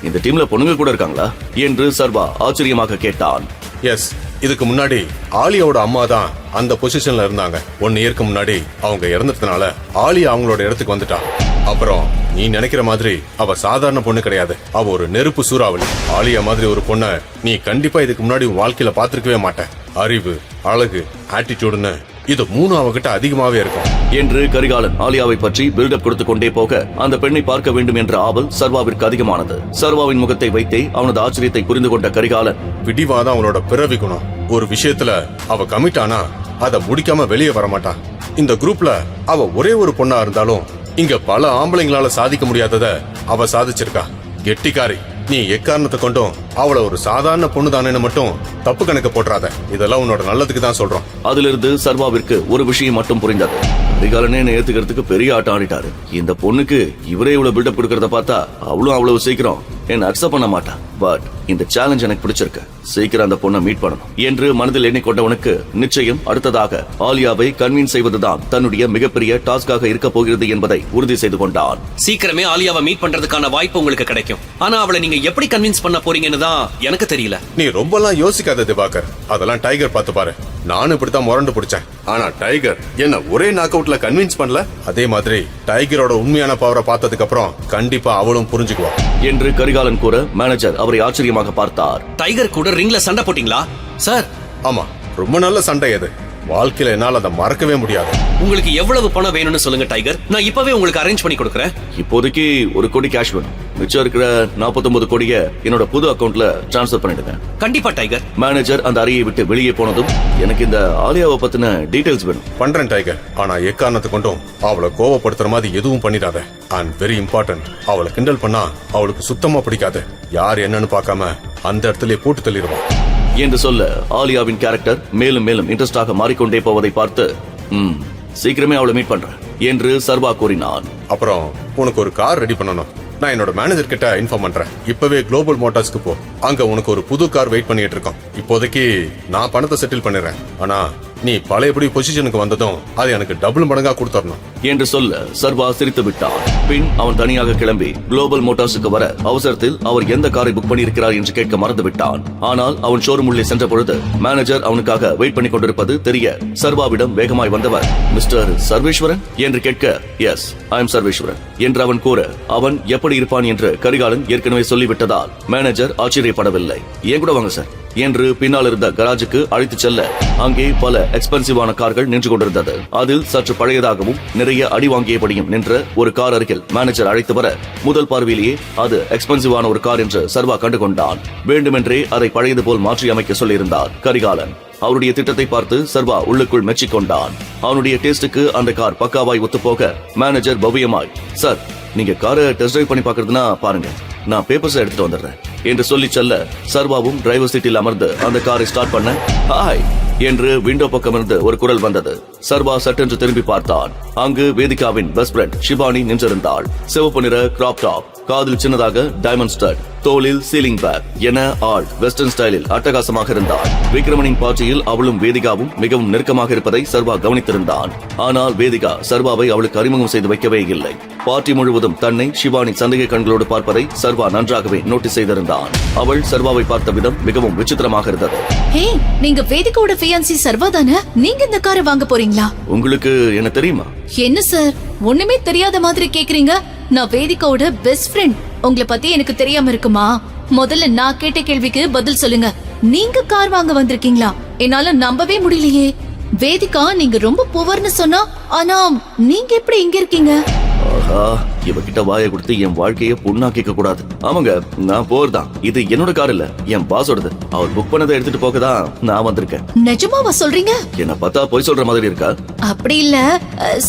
இந்த டீம்ல பொண்ணுங்க கூட இருக்காங்களா என்று சர்வா ஆச்சரியமாக கேட்டான். எஸ், இதுக்கு முன்னாடி ஆலியாவோட அம்மா தான் அந்த பொசிஷன்ல இருந்தாங்க. 1 இயருக்கு முன்னாடி அவங்க இறந்ததுனால ஆலியா அவங்களோட இடத்துக்கு வந்துட்டா. அப்புறம் நீ நினைக்கிற மாதிரி அவ சாதாரண பொண்ணு கிடையாது. அவ ஒரு நெருப்பு சூறாவளி. ஆலியா மாதிரி ஒரு பொண்ண நீ கண்டிப்பா இதுக்கு முன்னாடி உன் வாழ்க்கையில பாத்திருக்கவே மாட்ட. அறிவு, அழகு, ஆட்டிடியூடுன்னு இது 3 அவகிட்ட அதிகமாவே இருக்கும் என்று கரிகாலன் ஆலியாவை பற்றி பில்டப் கொடுத்து கொண்டே போக அந்த பெண்ணை பார்க்க வேண்டும் என்ற ஆவல் சர்வாவிற்கு அதிகமானது. சர்வாவின் முகத்தை வைத்தே அவனது ஆச்சரியத்தை புரிந்து கொண்ட கரிகாலன், பிடிவாதான் அவளோட பிறவி குணம். ஒரு விஷயத்துல அவ கமிட் ஆனா அதை முடிக்காம வெளியே வரமாட்டான். இந்த குரூப்ல அவ ஒரே ஒரு பொண்ணா இருந்தாலும் இங்க பல ஆம்பளைங்களால சாதிக்க முடியாதத அவ சாதிச்சிருக்கா. கெட்டிக்காரி. நீ எக்காரணத்தை கொண்டும் அவளை ஒரு சாதாரண பொண்ணு தானேன்னு மட்டும் தப்பு கணக்கு போட்டுறாத. இதெல்லாம் உன்னோட நல்லதுக்கு தான் சொல்றோம். அதிலிருந்து சர்வாவிற்கு ஒரு விஷயம் மட்டும் புரிந்தது. கரிகாலனே ஏத்துக்கிறதுக்கு பெரிய ஆட்டம் ஆடிட்டாரு. இந்த பொண்ணுக்கு இவரே இவ்வளவு பில்டப் கொடுக்கறத பார்த்தா அவளும் அவ்வளவு சீக்கிரம் என்ன அக்செப்ட் பண்ண மாட்டா. பட் இந்த சேலஞ்ச் எனக்கு பிடிச்சிருக்கு. சீக்கிரம் அந்த பொண்ணை மீட் பண்ணணும் என்று மனதில் எண்ணிக்கொண்டவனுக்கு நிச்சயம் அடுத்ததாக ஆலியாவை கன்வின்ஸ் செய்வதுதான் தன்னுடைய மிகப்பெரிய டாஸ்காக இருக்க போகிறது என்பதை உறுதி செய்து கொண்டான். சீக்கிரமே ஆலியாவை மீட் பண்றதுக்கான வாய்ப்பு உங்களுக்கு கிடைக்கும். ஆனா அவளை நீங்க எப்படி கன்வின்ஸ் பண்ண போறீங்கன்னு தான் எனக்கு தெரியல. நீ ரொம்பலாம் யோசிக்காத திவாகர். அதெல்லாம் டைகர் பார்த்து பாரு. நானும் இப்படித்தான் முரண்டு பிடிச்சேன். ஆனா டைகர் என்ன ஒரே நாக் அவுட்ல கன்வின்ஸ் பண்ணல. அதே மாதிரி டைகரோட உண்மையான பவரை பார்த்ததுக்கு அப்புறம் கண்டிப்பா அவளும் புரிஞ்சுக்குவா என்று கரிகாலன் கூற மேனேஜர் அவரை ஆச்சரியமாக பார்த்தார். டைகர் கூட ரிங்ல சண்டை போட்டீங்களா சார்? ஆமா, ரொம்ப நல்ல சண்டை அது. வாழ்க்கையில என்னால அதை மறக்கவே முடியாது. உங்களுக்கு எவ்வளவு பணம் வேணும்னு சொல்லுங்க டைகர். நான் இப்பவே உங்களுக்கு அரேஞ்ச் பண்ணி கொடுக்கறேன். இப்போதைக்கு 1 கோடி கேஷ் வேணும். மிச்சம் இருக்கிற 49 கோடியை என்னோட புது அக்கவுண்ட்ல டிரான்ஸ்ஃபர் பண்ணிடுங்க. கண்டிப்பா டைகர். மேனேஜர் அந்த அறையை விட்டு வெளியே போனதும் எனக்கு இந்த ஆலியாவை பத்தின டீடைல்ஸ் வேணும். பண்றேன் டைகர். ஆனா எக்காரணத்தை கொண்டும் அவளை கோவப்படுத்துற மாதிரி எதுவும் பண்ணிடாத. அண்ட் வெரி இம்பார்ட்டன்ட், அவளை கிண்டல் பண்ணா அவளுக்கு சுத்தமா பிடிக்காது. யார் என்னன்னு பார்க்காம அந்த இடத்துல போட்டு தள்ளிடுவான் என்று சொல்ல ஆலியாவின் கேரக்டர் மேலும் மேலும் இன்ட்ரெஸ்டாக மாறிக்கொண்டே போவதை பார்த்து சீக்கிரமே அவளை மீட் பண்றேன் என்று சர்வா கூறினான். அப்புறம் உனக்கு ஒரு கார் ரெடி பண்ணணும். நான் என்னோட மேனேஜர் கிட்ட இன்ஃபார்ம் பண்றேன். இப்பவே குளோபல் மோட்டார்ஸ்க்கு போ. அங்க உனக்கு ஒரு புது கார் வெயிட் பண்ணிட்டு இருக்கோம். இப்போதைக்கு நான் பணத்தை செட்டில் பண்ணிடுறேன். ஆனா நீ பழையபடி பொசிஷனுக்கு வந்ததும் அது எனக்கு டபுள் மடங்கா கொடுத்துடணும் என்று சொல்ல சர்வா சிரித்து விட்டான். பின் அவன் தனியாக கிளம்பி குளோபல் மோட்டார்ஸுக்கு வர அவசரத்தில் அவர் எந்த காரை புக் பண்ணியிருக்கிறார் என்று கேட்க மறந்து விட்டான். ஆனால் அவன் ஷோரூம் உள்ளே சென்ற பொழுது மேனேஜர் அவனுக்காக வெயிட் பண்ணி கொண்டிருப்பது தெரிய சர்வாவிடம் வேகமாய் வந்தவர், மிஸ்டர் சர்வேஸ்வரன் என்று கேட்க, எஸ் ஐ எம் சர்வேஸ்வரன் என்று அவன் கூற, அவன் எப்படி இருப்பான் என்று கரிகாலன் ஏற்கனவே சொல்லிவிட்டதால் மேனேஜர் ஆச்சரியப்படவில்லை. ஏன் கூட வாங்க சார் என்று பின்னால் இருந்த கராஜுக்கு அழைத்து செல்ல அங்கே பல எக்ஸ்பென்சிவான கார்கள் நின்று கொண்டிருந்தது. அதில் சற்று பழையதாகவும் நிறைய அடி வாங்கியபடியும் நின்ற ஒரு கார் அருகில் மேனேஜர் அழைத்து வர முதல் பார்வையிலேயே அது எக்ஸ்பென்சிவான ஒரு கார் என்று சர்வா கண்டுகொண்டான். வேண்டுமென்றே அதை பழையது போல் மாற்றி அமைக்க சொல்லியிருந்தார் கரிகாலன். அவருடைய திட்டத்தை பார்த்து சர்வா உள்ளுக்குள் மெச்சிக்கொண்டான். அவனுடைய டேஸ்டுக்கு அந்த கார் பக்காவாய் ஒத்துப்போக மேனேஜர் பவ்யமாய், சார் நீங்க காரை டெஸ்ட் டிரைவ் பண்ணி பாக்குறதுனா பாருங்க, நான் பேப்பர்ஸ் எடுத்துட்டு வந்துடுறேன் என்று சொல்லி செல்ல சர்வாவும் டிரைவர் சீட்டில் அமர்ந்து அந்த காரை ஸ்டார்ட் பண்ண, ஹாய் என்று விண்டோ பக்கம் இருந்து ஒரு குரல் வந்தது. சர்வா சட்டென்று திரும்பி பார்த்தான். அங்கு வேதிகாவின் பெஸ்ட் ஃப்ரெண்ட் ஷிபானி நின்றிருந்தாள். சிவப்பு நிற கிராப் டாப், காதில் சின்னதாக டைமண்ட் ஸ்டட், தோளில் சீலிங் பேக் என ஆள் வெஸ்டர்ன் ஸ்டைலில் அட்டகாசமாக இருந்தாள். விக்ரமனின் பார்ட்டியில் அவளும் வேதிகாவும் மிகவும் நெருக்கமாக இருப்பதை சர்வா கவனித்திருந்தான். ஆனால் வேதிகா சர்வாவை அவளுக்கு அறிமுகம் செய்து வைக்கவே இல்லை. பார்ட்டி முழுவதும் தன்னை ஷிவானி சந்தேக கண்களோடு பார்ப்பதை சர்வா நன்றாகவே நோட்டீஸ் செய்திருந்தான். அவள் சர்வாவை பார்த்த விதம் மிகவும் விசித்திரமாக இருந்தது. ஹே, நீங்க வேதிகாவோட ஃபியான்சி சர்வா தானே? நீங்க இந்த காரை வாங்க போறீங்களா? உங்களுக்கு என்ன தெரியுமா? என்ன சார் ஒண்ணுமே தெரியாத மாதிரி கேக்குறீங்க? நான் வேதிகாவோட பெஸ்ட் ஃப்ரெண்ட். உங்களை பத்தி எனக்கு தெரியாம இருக்குமா? முதல்ல நான் கேட்ட கேள்விக்கு பதில் சொல்லுங்க. நீங்க கார் வாங்க வந்திருக்கீங்களா? என்னால நம்பவே முடியலையே. வேதிகா நீங்க ரொம்ப புவர்னு சொன்னா, ஆனா நீங்க எப்படி இங்க இருக்கீங்க? ஆஹா, இவகிட்ட வாயை கொடுத்து என் வாழ்க்கையை புண்ணாக்கிக்க கூடாது. ஆமாங்க, நான் போறதான். இது என்னோட கார் இல்ல, என் பாஸோடது. அவர் புக் பண்ணதை எடுத்துட்டு போக தான் நான் வந்திருக்கேன். நிஜமாவா சொல்றீங்க? என்ன பார்த்தா போய் சொல்ற மாதிரி இருக்கா? அப்படி இல்ல.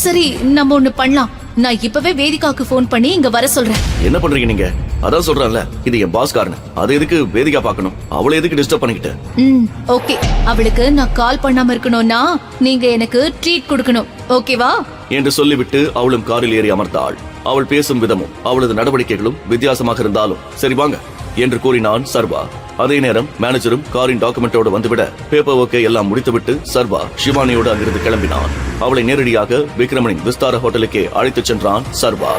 சரி, நம்ம ஒண்ணு பண்ணலாம். நான் இப்பவே வேதிகாக்கு போன் பண்ணி இங்க வர சொல்றேன். என்ன பண்றீங்க நீங்க? அதான் சொல்றேன்ல, இது என் பாஸ் காரன். அதை எதுக்கு வேதிகா பார்க்கணும்? அவளை எதுக்கு டிஸ்டர்ப் பண்ணிக்கிட்டு? ஓகே, அவளுக்கு நான் கால் பண்ணாம இருக்கணும்னா நீங்க எனக்கு ட்ரீட் கொடுக்கணும். ஓகேவா என்று சொல்லிவிட்டு அவளும் காரில் ஏறி அமர்ந்தாள். அவள் பேசும் விதமும் அவளது நடவடிக்கைகளும் வித்தியாசமாக இருந்தாலும் சரி வாங்க என்று கூறினான் சர்வா. அதே நேரம் மேனேஜரும் காரின் டாக்குமெண்டோடு வந்துவிட பேப்பர் ஒர்க்கை எல்லாம் முடித்துவிட்டு சர்வா சிவானியோடு அங்கிருந்து கிளம்பினான். அவளை நேரடியாக விக்ரமனின் விஸ்தார ஹோட்டலுக்கே அழைத்துச் சென்றான் சர்வா.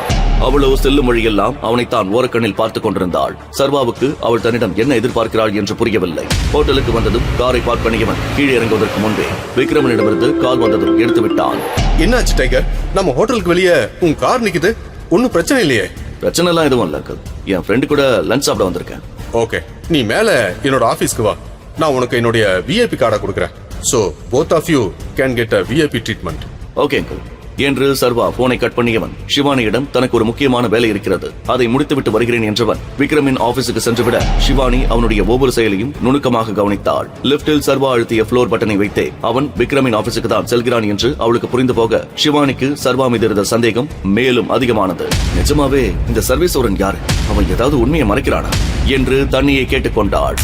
அவளோ செல்லும் வழியெல்லாம் அவனைத்தான் ஓரக்கண்ணில் பார்த்துக் கொண்டிருந்தாள். சர்வாவுக்கு அவள் தன்னிடம் என்ன எதிர்பார்க்கிறாள் என்று புரியவில்லை. ஹோட்டலுக்கு வந்ததும் காரை பார்க் பண்ணியவன் கீழே இறங்குவதற்கு முன்பே விக்ரமனிடமிருந்து கால் வந்ததும் எடுத்து விட்டான். என்னாச்சு டைகர்? நம்ம ஹோட்டலுக்கு வெளியே உன் கார் நிக்குது, ஒன்னும் பிரச்சனை இல்லையே? பிரச்சனை எல்லாம் எதுவும் இல்ல அங்கிள். என் ஃப்ரெண்டு கூட லஞ்ச் சாப்பிட வந்திருக்கேன். ஓகே, நீ மேல என்னோட ஆபீஸ்க்கு வா. நான் உனக்கு என்னுடைய விஐபி கார்டை கொடுக்குறேன். So both of you can get a VIP treatment. Okay uncle என்று சர்வா போனை கட் பண்ணியவன் சிவானியிடம் தனக்கு ஒரு முக்கியமான வேலை இருக்கிறது, அதை முடித்துவிட்டு வருகிறேன் என்றவன் விக்ரமின் ஆபீஸுக்கு சென்றுவிட சிவானி அவனுடைய ஒவ்வொரு செயலையும் நுணுக்கமாக கவனித்தாள். லிப்டில் சர்வா அழுத்திய ஃப்ளோர் பட்டனை வைத்தே அவன் விக்ரமின் ஆபீஸுக்கு தான் செல்கிறான் என்று அவளுக்கு புரிந்து போக சிவானிக்கு சர்வா மீது இருந்த சந்தேகம் மேலும் அதிகமானது. நிஜமாவே இந்த சர்வீஸ்வரன் யாரு? அவன் ஏதாவது உண்மையை மறைக்கிறானா என்று தண்ணியை கேட்டுக்கொண்டாள்.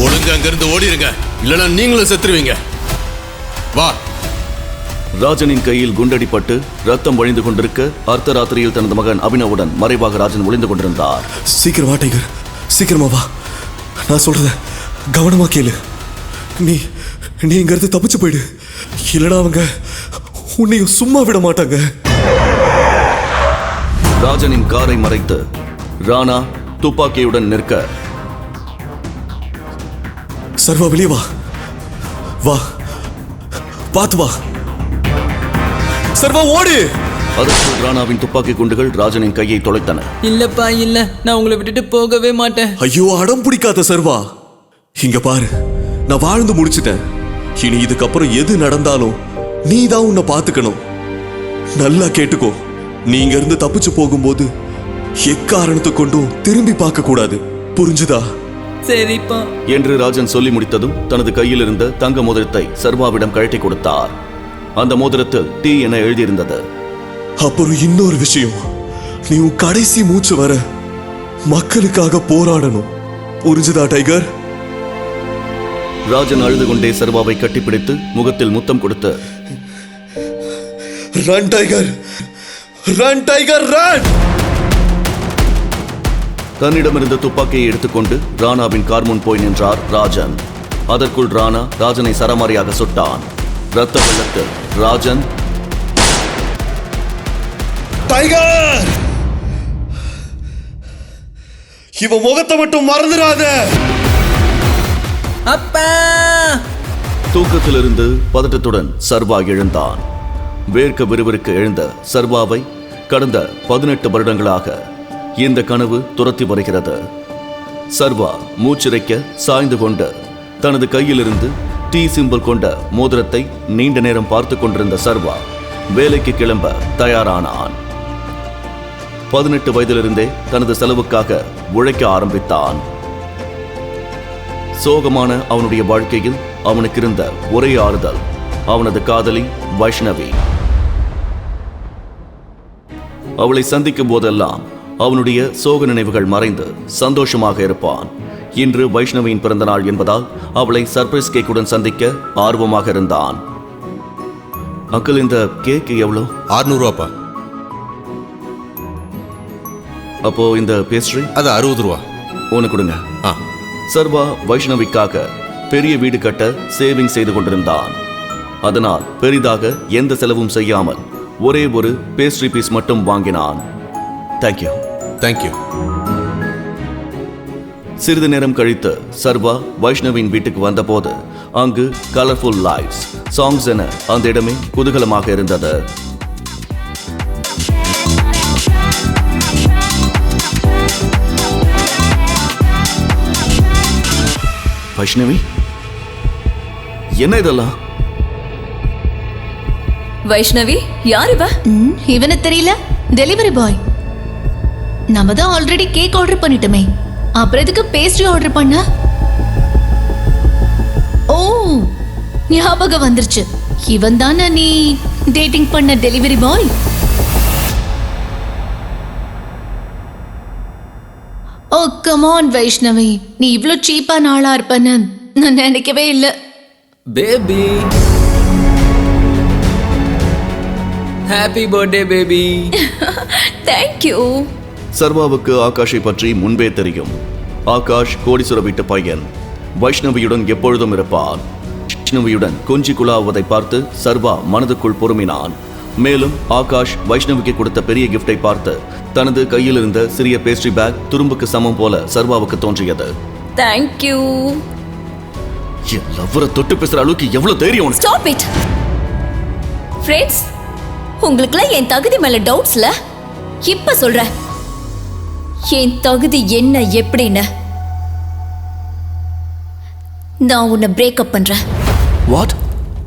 ஒழுங்கு அங்கிருந்து ஓடிருங்க, இல்லனா நீங்களும் செத்துருவீங்க. வா. ராஜனின் கையில் குண்டடிப்பட்டு ரத்தம் வழிந்து கொண்டிருக்க அர்த்தராத்திரியில் தனது மகன் அபினவுடன் மறைவாக ராஜன் ஒளிந்து கொண்டிருந்தார். சீக்கிரம் வா டைகர், சீக்கிரமா வா. நான் சொல்றத கவனமா கேளு. நீ இங்க இருந்து தப்பிச்சு போயிடு, இல்லடா அவங்க உன்னையும் சும்மா விட மாட்டாங்க. ராஜனின் காரை மறைத்து ராணா துப்பாக்கியுடன் நிற்க, சர்வா வெளியே வா, வா, பாத்து வா. சர்வா ஓடு. அதற்கு ராணாவின் துப்பாக்கி குண்டுகள் ராஜனின் கையை தொலைத்தன. இல்லப்பா இல்ல, நான் உங்களை விட்டுட்டு போகவே மாட்டேன். ஐயோ அடம் பிடிக்காத சர்வா, இங்க பாரு, நான் வாழ்ந்து முடிச்சிட்டேன். இனி இதுக்கப்புறம் எது நடந்தாலும் நீ தான் உன்னை பாத்துக்கணும். நல்லா கேட்டுக்கோ, நீங்க இருந்து தப்பிச்சு போகும்போது எக்காரணத்தை கொண்டும் திரும்பி பார்க்க கூடாது, புரிஞ்சுதா? சரிப்பா என்று ராஜன் சொல்லி முடித்ததும் தனது கையில் இருந்த தங்க மோதிரத்தை சர்வாவிடம் கழட்டி கொடுத்தார். அந்த மோதிரத்தில் டி என எழுதியிருந்தது. அப்புறம் இன்னொரு விஷயம், நீ உன் கடைசி மூச்சு வர மக்களுக்காக போராடணும், புரிஞ்சுதா டைகர்? ராஜன் அழுது கொண்டே சர்வாவை கட்டிப்பிடித்து முகத்தில் முத்தம் கொடுத்து, run tiger, run tiger, run! தன்னிடமிருந்த துப்பாக்கியை எடுத்துக்கொண்டு ராணாவின் கார் முன் போய் நின்றார் ராஜன். அதற்குள் ராணா ராஜனை சரமாரியாக சுட்டான். ரத்த வெள்ளத்தில் ராஜன், டைகர், இவன் முகத்தை மட்டும் மறந்துடாத. அப்பா. தூக்கத்திலிருந்து பதட்டத்துடன் சர்வா எழுந்தான். வேர்க்க விறுவிறுக்க எழுந்த சர்வாவை கடந்த 18 வருடங்களாக இந்த கனவு துரத்தி வருகிறது. சர்வா மூச்சிறைக்க சாய்ந்து கொண்டு தனது கையிலிருந்து டி சிம்பிள் கொண்ட மோதிரத்தை நீண்ட நேரம் பார்த்து கொண்டிருந்த சர்வா வேலைக்கு கிளம்ப தயாரானான். 18 வயதிலிருந்தே தனது செலவுக்காக உழைக்க ஆரம்பித்தான். சோகமான அவனுடைய வாழ்க்கையில் அவனுக்கு இருந்த ஒரே ஆறுதல் அவனது காதலி வைஷ்ணவி. அவளை சந்திக்கும் போதெல்லாம் அவனுடைய சோக நினைவுகள் மறைந்து சந்தோஷமாக இருப்பான். இன்று வைஷ்ணவியின் பிறந்த நாள் என்பதால் அவளை சர்ப்ரைஸ் கேக்குடன் சந்திக்க ஆர்வமாக இருந்தான். அங்கிள், இந்த கேக் எவ்வளோ? 600 ரூபாப்பா. அப்போ இந்த பேஸ்ட்ரி? அது 60 ரூபா. ஒன்று கொடுங்க. சர்வா வைஷ்ணவிக்காக பெரிய வீடு கட்ட சேவிங் செய்து கொண்டிருந்தான். அதனால் பெரிதாக எந்த செலவும் செய்யாமல் ஒரே ஒரு பேஸ்ட்ரி பீஸ் மட்டும் வாங்கினான். தேங்க்யூ. தேங்க்யூ. சிறிது நேரம் கழித்து சர்வா வைஷ்ணவின் வீட்டுக்கு வந்தபோது அங்கு கலர்ஃபுல் லைட்ஸ், சாங்ஸ் என அந்த இடமே குதூகலமாக இருந்தது. வைஷ்ணவி, என்ன இதெல்லாம்? வைஷ்ணவி யார் இவ? இவனை தெரியல? Delivery boy. நம்ம தான் ஆல்ரெடி கேக் ஆர்டர் பண்ணிட்டோமே, அப்புறம் எதுக்கு பேஸ்ட்ரி ஆர்டர் பண்ண? ஓ, ஞாபகம் வந்துருச்சு. இவன் தானே நீ டேட்டிங் பண்ண delivery boy? Oh come on Vaishnavi, நீ இவ்ளோ சீப்பான ஆளா இருப்பன்னு நான் நினைக்கவே இல்லை. Baby, happy birthday baby. Thank you. சர்வாவுக்கு ஆகாஷை பற்றி முன்பே தெரியும். ஆகாஷ் கோடீஸ்வர வீட்டு பையன். வைஷ்ணவியுடன் எப்பொழுதும் இருப்பான். வைஷ்ணவியுடன் கொஞ்சி குழாவதை பார்த்து சர்வா மனதுக்குள் பொறுமினான். மேலும் ஆகாஷ் வைஷ்ணவிக்கு கொடுத்த பெரிய கிஃப்டை பார்த்து தனது கையில் இருந்த சிறிய பேஸ்ட்ரி பேக் துரும்புக்கு சமம் போல சர்வாவுக்கு தோன்றியது. தேங்க்யூ. என் லவ்வரை தொட்டு பேசுற அளவுக்கு எவ்வளவு தைரியம் உனக்கு? Stop it friends. உங்களுக்குலாம் என் தகுதி மேல டவுட்ஸ்ல? இப்ப சொல்றேன் என் தகுதி என்ன எப்படின்னு. நான் உன்னை பிரேக்கப் பண்றேன். வாட்?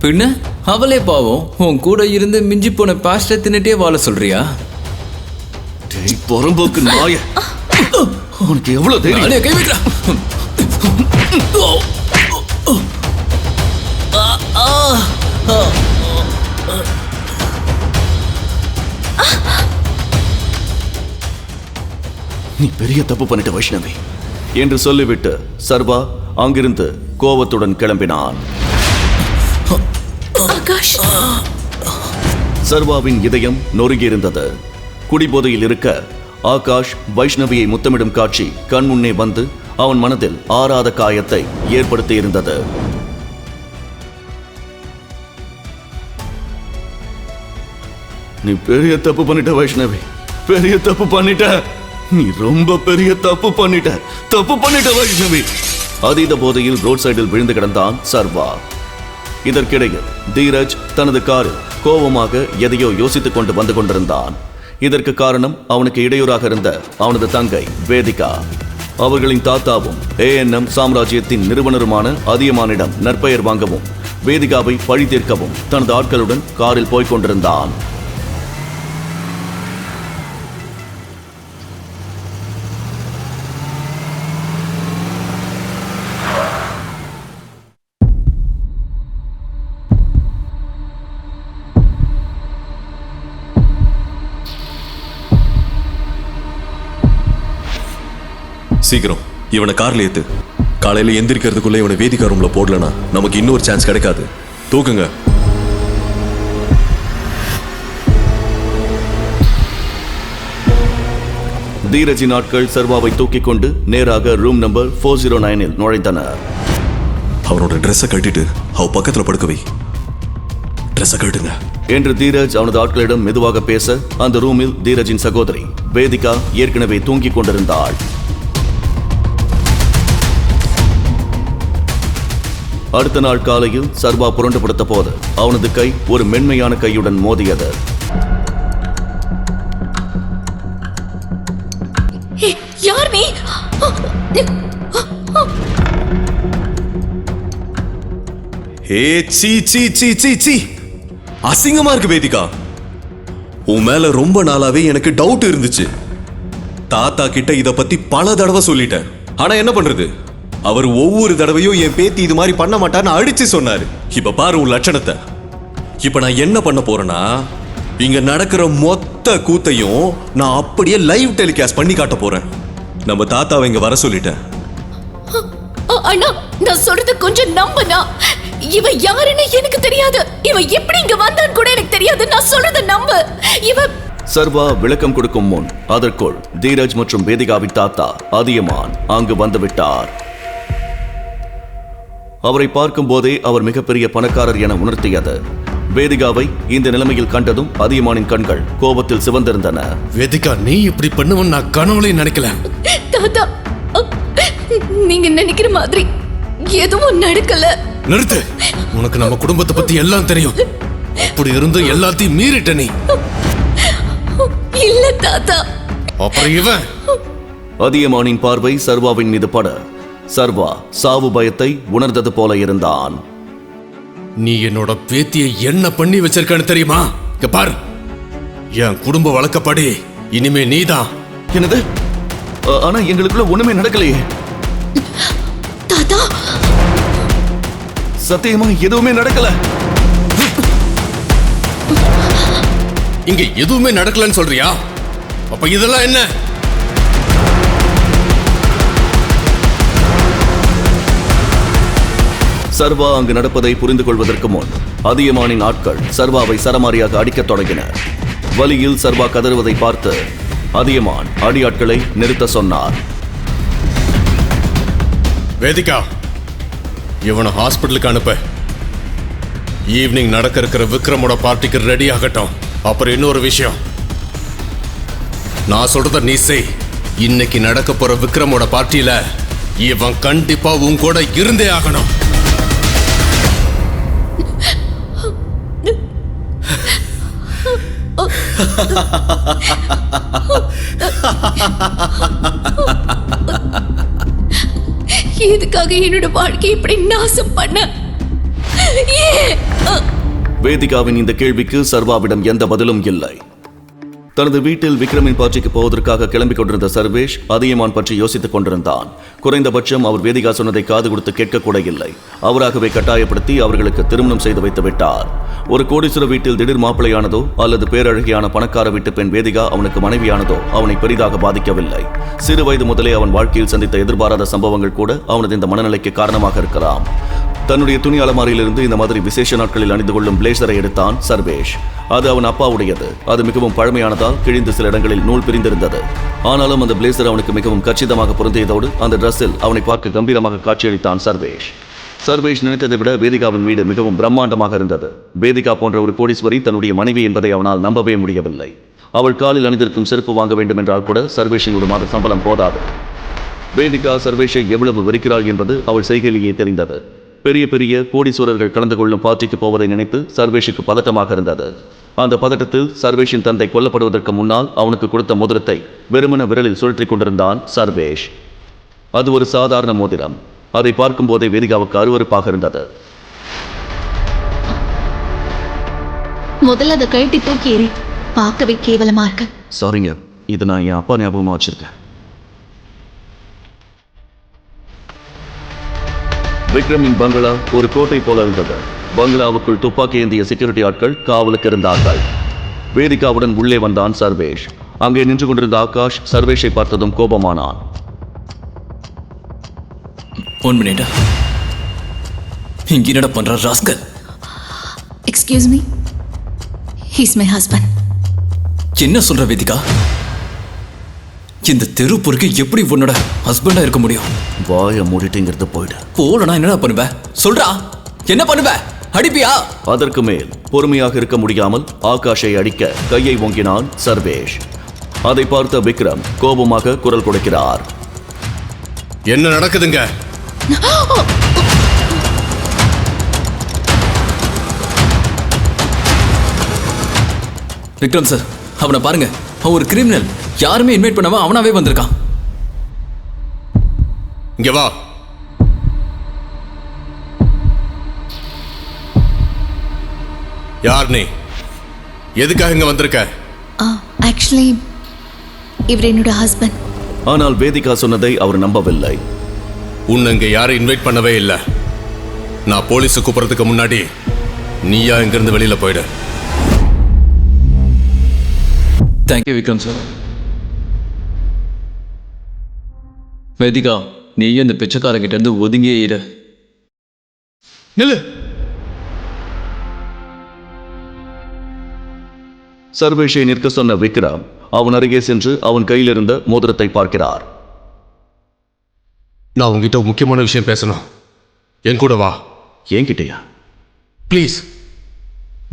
பின்ன அவளே பாவம் உன் கூட இருந்து மிஞ்சி போன பாஸ்டை தின்னுட்டே வாழ சொல்றியா? டேய் பொறம்போக்கு நாய, உனக்கு எவ்வளவு தைரியம்? நானே கை வைக்கிறேன். நீ பெரிய தப்பு பண்ணிட்ட வைஷ்ணவி என்று சொல்லிவிட்டு சர்வா அங்கிருந்து கோபத்துடன் கிளம்பினான். ஆகாஷ். சர்வாவின் இதயம் நொறுங்கியிருந்தது. குடிபோதையில் இருக்க ஆகாஷ் வைஷ்ணவியை முத்தமிடும் காட்சி கண் முன்னே வந்து அவன் மனதில் ஆறாத காயத்தை ஏற்படுத்தியிருந்தது. நீ பெரிய தப்பு பண்ணிட்ட வைஷ்ணவி, பெரிய தப்பு பண்ணிட்ட. நீ ரொம்ப பெரிய தப்பு பண்ணிட்ட வைஷ்ணவி. அதீத போதையில் ரோட் சைடில் விழுந்து கிடந்தான் சர்வா. இதற்கிடையில் தீரஜ் தனது காரில் கோபமாக எதையோ யோசித்துக் கொண்டு வந்து கொண்டிருந்தான். இதற்கு காரணம் அவனுக்கு இடையூறாக இருந்த அவனது தங்கை வேதிகா. அவர்களின் தாத்தாவும் ANM சாம்ராஜ்யத்தின் நிறுவனருமான அதியமானிடம் நற்பெயர் வாங்கவும் வேதிகாவை பழி தீர்க்கவும் தனது ஆட்களுடன் காரில் போய்க் கொண்டிருந்தான். சீக்கிரம் இவனை கார்ல ஏத்து. காலையில எந்திரிக்கிறதுக்குள்ள இவனை வேதிகா ரூம்ல போடலனா நமக்கு இன்னொரு சான்ஸ் கிடைக்காது. தூக்குங்க. தீரஜின் ஆட்கள் சர்வாவை தூக்கிக் கொண்டு நேராக ரூம் நம்பர் 409 நுழைந்தனர். அவனோட ட்ரெஸ்ஸை கட்டிட்டு அவ பக்கத்துல படுக்க வை. ட்ரெஸ்ஸை கட்டுங்க என்று தீரஜ் அவனது ஆட்களிடம் மெதுவாக பேச அந்த ரூமில் தீரஜின் சகோதரி வேதிகா ஏற்கனவே தூங்கிக் கொண்டிருந்தாள். அடுத்த நாள் காலையில் சர்வா புரண்டு படுத்த போது அவனது கை ஒரு மென்மையான கையுடன் மோதியது. யார் நீ? அசிங்கமா இருக்கு வேதிகா. உன் மேல ரொம்ப நாளாவே எனக்கு டவுட் இருந்துச்சு. தாத்தா கிட்ட இத பத்தி பல தடவை சொல்லிட்டேன். ஆனா என்ன பண்றது, அவர் ஒவ்வொரு தடவையும் என் பேத்தி இது மாதிரி பண்ண மாட்டான்னு அடிச்சு சொன்னாரு. இப்ப பாரு உன் லட்சணத்தை. இப்ப நான் என்ன பண்ண போறேன்னா, இங்க நடக்கிற மொத்த கூத்தையும் நான் அப்படியே லைவ் டெலிகாஸ்ட் பண்ணி காட்ட போறேன். நம்ம தாத்தாவை இங்க வர சொல்லிட்டேன். அண்ணா, நான் சொல்றது கொஞ்சம் நம்புனா. இவ யாருன்னு எனக்கு தெரியாது. இவ எப்படி இங்க வந்தான்னு கூட எனக்கு தெரியாது. நான் சொல்றத நம்பு. இவ சர்வா விளக்கம் கொடுக்கும் முன் அதற்குள் தீரஜ் மற்றும் வேதிகாவின் தாத்தா அதியமான் அங்கு வந்துவிட்டார். அவரை பார்க்கும் போதே அவர் மிகப்பெரிய பணக்காரர் என உணர்த்தியது. வேதிகாவை இந்த நிலைமையில் கண்டதும் அதியமானின் கண்கள் கோபத்தில் சிவந்திருந்தன. வேதிகா, நீ இப்படி பண்ணுவன்னு நான் கனவுலையும் நினைக்கல. தாத்தா, நீங்க நினைக்கிற மாதிரி எதுவும் நடக்கல. நிறுத்து. உனக்கு நம்ம குடும்பத்தை பத்தி எல்லாம் தெரியும். அப்படி இருந்து எல்லாத்தையும் மீறிட்ட நீ. இல்ல தாத்தா. அப்புறம் இவன்? அதியமானின் பார்வை சர்வாவின் மீது பட சர்வா சாவு பயத்தை உணர்ந்தது போல இருந்தான். நீ என்னோட பேத்தியை என்ன பண்ணி வச்சிருக்கான்னு தெரியுமா? இங்க பாரு, என் குடும்ப வழக்கப்படி இனிமே நீதான். என்னது? ஆனா எங்களுக்குள்ள ஒண்ணுமே நடக்கலையே. தாத்தா, சத்தியமா எதுவுமே நடக்கல. இங்க எதுவுமே நடக்கலன்னு சொல்றியா? அப்ப இதெல்லாம் என்ன? சர்வா அங்கு நடப்பதை புரிந்து கொள்வதற்கு முன் அதியமானின் ஆட்கள் சர்வாவை சரமாரியாக அடிக்கத் தொடங்கினர். வலியில் சர்வா கதறுவதை பார்த்து அதியமான் அடியாட்களை நிறுத்த சொன்னார். வேதிகா, இவனை ஹாஸ்பிட்டலுக்கு அனுப்ப. ஈவினிங் நடக்க இருக்கிற விக்ரமோட பார்ட்டிக்கு ரெடி ஆகட்டும். அப்புறம் இன்னொரு விஷயம், நான் சொல்றத நீ செய். இன்னைக்கு நடக்க போற விக்ரமோட பார்ட்டியில இவன் கண்டிப்பா உன் கூட இருந்தே ஆகணும். எதுக்காக என்னோட வாழ்க்கையை இப்படி நாசம் பண்ண? வேதிகாவின் இந்த கேள்விக்கு சர்வாவிடம் எந்த பதிலும் இல்லை. தனது வீட்டில் விக்ரமின் பார்ட்டிக்கு போவதற்காக கிளம்பிக் கொண்டிருந்த சர்வேஷ் அதியமான் பற்றி யோசித்துக் கொண்டிருந்தான். குறைந்தபட்சம் அவர் வேதிகா சொன்னதை காது கொடுத்து கேட்கக்கூட இல்லை. அவராகவே கட்டாயப்படுத்தி அவர்களுக்கு திருமணம் செய்து வைத்து விட்டார். ஒரு கோடீஸ்வர வீட்டில் திடீர் மாப்பிளையானதோ அல்லது பேரழகியான பணக்கார வீட்டு பெண் வேதிகா அவனுக்கு மனைவியானதோ அவனை பெரிதாக பாதிக்கவில்லை. சிறு வயது முதலே அவன் வாழ்க்கையில் சந்தித்த எதிர்பாராத சம்பவங்கள் கூட அவனது இந்த மனநிலைக்கு காரணமாக இருக்கலாம். தன்னுடைய துணி அலமாரியிலிருந்து இந்த மாதிரி விசேஷ நாட்களில் அணிந்து கொள்ளும் பிளேசரை எடுத்தான் சர்வேஷ். அது அவன் அப்பாவுடையது. அது மிகவும் பழமையானதால் கிழிந்து சில இடங்களில் நூல் பிரிந்திருந்தது. ஆனாலும் அந்த பிளேசர் அவனுக்கு மிகவும் கச்சிதமாக பொருந்தியதோடு அந்த டிரெஸ்ஸில் அவனை பார்க்க கம்பீரமாக காட்சியளித்தான் சர்வேஷ். சர்வேஷ் நினைத்ததை விட வேதிகாவின் வீடு மிகவும் பிரம்மாண்டமாக இருந்தது. வேதிகா போன்ற ஒரு கோடீஸ்வரி தன்னுடைய மனைவி என்பதை அவனால் நம்பவே முடியவில்லை. அவள் காலில் அணிந்திருக்கும் செருப்பு வாங்க வேண்டும் என்றால் கூட சர்வேஷின் ஒரு மாத சம்பளம் போதாது. வேதிகா சர்வேஷை எவ்வளவு வெறுக்கிறாள் என்பது அவள் செய்கையிலேயே தெரிந்தது. பெரிய பெரிய கோடீஸ்வரர்கள் கலந்து கொள்ளும் பார்ட்டிக்கு போவதை நினைத்து சர்வேஷுக்கு பதட்டமாக இருந்தது. அந்த பதட்டத்தில் சர்வேஷின் தந்தை கொல்லப்படுவதற்கு முன்னால் அவனுக்கு கொடுத்த மோதிரத்தை வெறுமன விரலில் சுழற்றிக் கொண்டிருந்தான் சர்வேஷ். அது ஒரு சாதாரண மோதிரம். அதை பார்க்கும் போதே வேதிகாவுக்கு அருவருப்பாக இருந்தது. முதல்ல அதை கழட்டி தூக்கி எறி. பார்க்கவே கேவலமா இருக்கு. சாரிங்க, இது நான் என் அப்பா ஞாபகமா வச்சிருக்கேன். விக்ரமின் பங்களா ஒரு கோட்டை போல இருந்தது. பங்களாவுக்குள் துப்பாக்கி ஏந்திய செக்யூரிட்டி ஆட்கள் காவலுக்கு இருந்தார்கள். வேதிகாவுடன் உள்ளே வந்தான் சர்வேஷ். அங்கே நின்று கொண்டிருந்த ஆகாஷ் சர்வேஷை பார்த்ததும் கோபமானான். 1 மினிட். இங்க என்னடா பண்ற rascal? Excuse me, he's my husband. என்ன சொல்ற வேதிகா? இந்த தெரு பொறுக்கு எப்படி உன்னோட ஹஸ்பண்டா இருக்க முடியும்? வாய மூடிட்டுங்கிறது போயிடு. போலனா என்னடா பண்ணுவ? சொல்றா, என்ன பண்ணுவ? அடிப்பியா? அதற்கு மேல் பொறுமையாக இருக்க முடியாமல் ஆகாஷை அடிக்க கையை ஓங்கினான் சர்வேஷ். அதை பார்த்த விக்ரம் கோபமாக குரல் கொடுக்கிறார். என்ன நடக்குதுங்க? விக்ரம் சார், அவனை பாருங்க. அவன் ஒரு கிரிமினல். யாருமே இன்வைட் பண்ணாம அவனாவே வந்திருக்கான். இங்க வா. யார் நீ? எதுக்காக இங்க வந்திருக்க? ஆக்சுவலி இவர் என்னோட ஹஸ்பண்ட். ஆனால் வேதிகா சொன்னதை அவர் நம்பவில்லை. உன்னை இங்க யாரும் இன்வைட் பண்ணவே இல்லை. நான் போலீஸை கூப்பிடுறதுக்கு முன்னாடி நீயா இங்கிருந்து வெளியில போயிடு. Thank you Vikram sir. வேதிகா, நீயும் இந்த பிச்சைக்காரங்கிட்ட இருந்து ஒதுங்கியே இரு. நில்லு. சர்வேஷை நிற்க சொன்ன விக்ரம் அவன் அருகே சென்று அவன் கையில் இருந்த மோதிரத்தை பார்க்கிறார். நான் உங்ககிட்ட ஒரு முக்கியமான விஷயம் பேசணும். என் கூட வா. என்கிட்டயா? ப்ளீஸ்.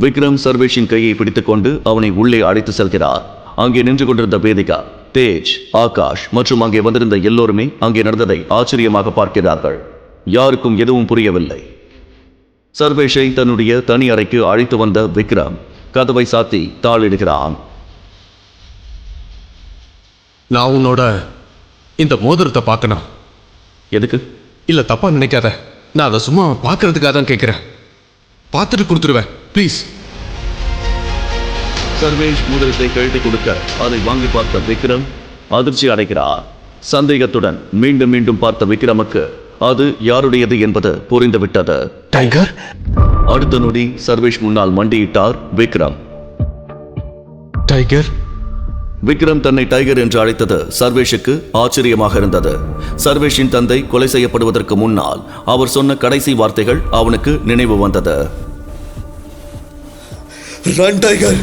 விக்ரம் சர்வேஷின் கையை பிடித்துக்கொண்டு அவனை உள்ளே அழைத்து செல்கிறார். அங்கே நின்று கொண்டிருந்த வேதிகா, தேஜ், ஆகாஷ் மற்றும் அங்கே வந்திருந்த எல்லோருமே அங்கே நடந்ததை ஆச்சரியமாக பார்க்கிறார்கள். யாருக்கும் எதுவும் புரியவில்லை. சர்வேஷை தன்னுடைய தனி அறைக்கு அழைத்து வந்த விக்ரம் கதவை சாத்தி தாளிடுகிறான். நான் உன்னோட இந்த மோதிரத்தை பார்க்கணும். எதுக்கு? இல்ல, தப்பா நினைக்காத. நான் அதை சும்மா பார்க்கறதுக்காக தான் கேட்கிறேன். பார்த்துட்டு கொடுத்துருவேன், ப்ளீஸ். சர்வேஷ் மோதிரத்தை கழட்டி கொடுக்க அதை வாங்கி பார்த்த விக்ரம் அதிர்ச்சி அடைகிறார். சந்தேகத்துடன் மீண்டும் மீண்டும் பார்த்த விக்ரமுக்கு அது யாருடையது என்பது புரிந்துவிட்டது. டைகர். அடுத்த நொடி சர்வேஷ் முன்னால் மண்டியிட்டார் விக்ரம். டைகர். விக்ரம் தன்னை டைகர் என்று அழைத்தது சர்வேஷுக்கு ஆச்சரியமாக இருந்தது. சர்வேஷின் தந்தை கொலை செய்யப்படுவதற்கு முன்னால் அவர் சொன்ன கடைசி வார்த்தைகள் அவனுக்கு நினைவு வந்தது. Run tiger,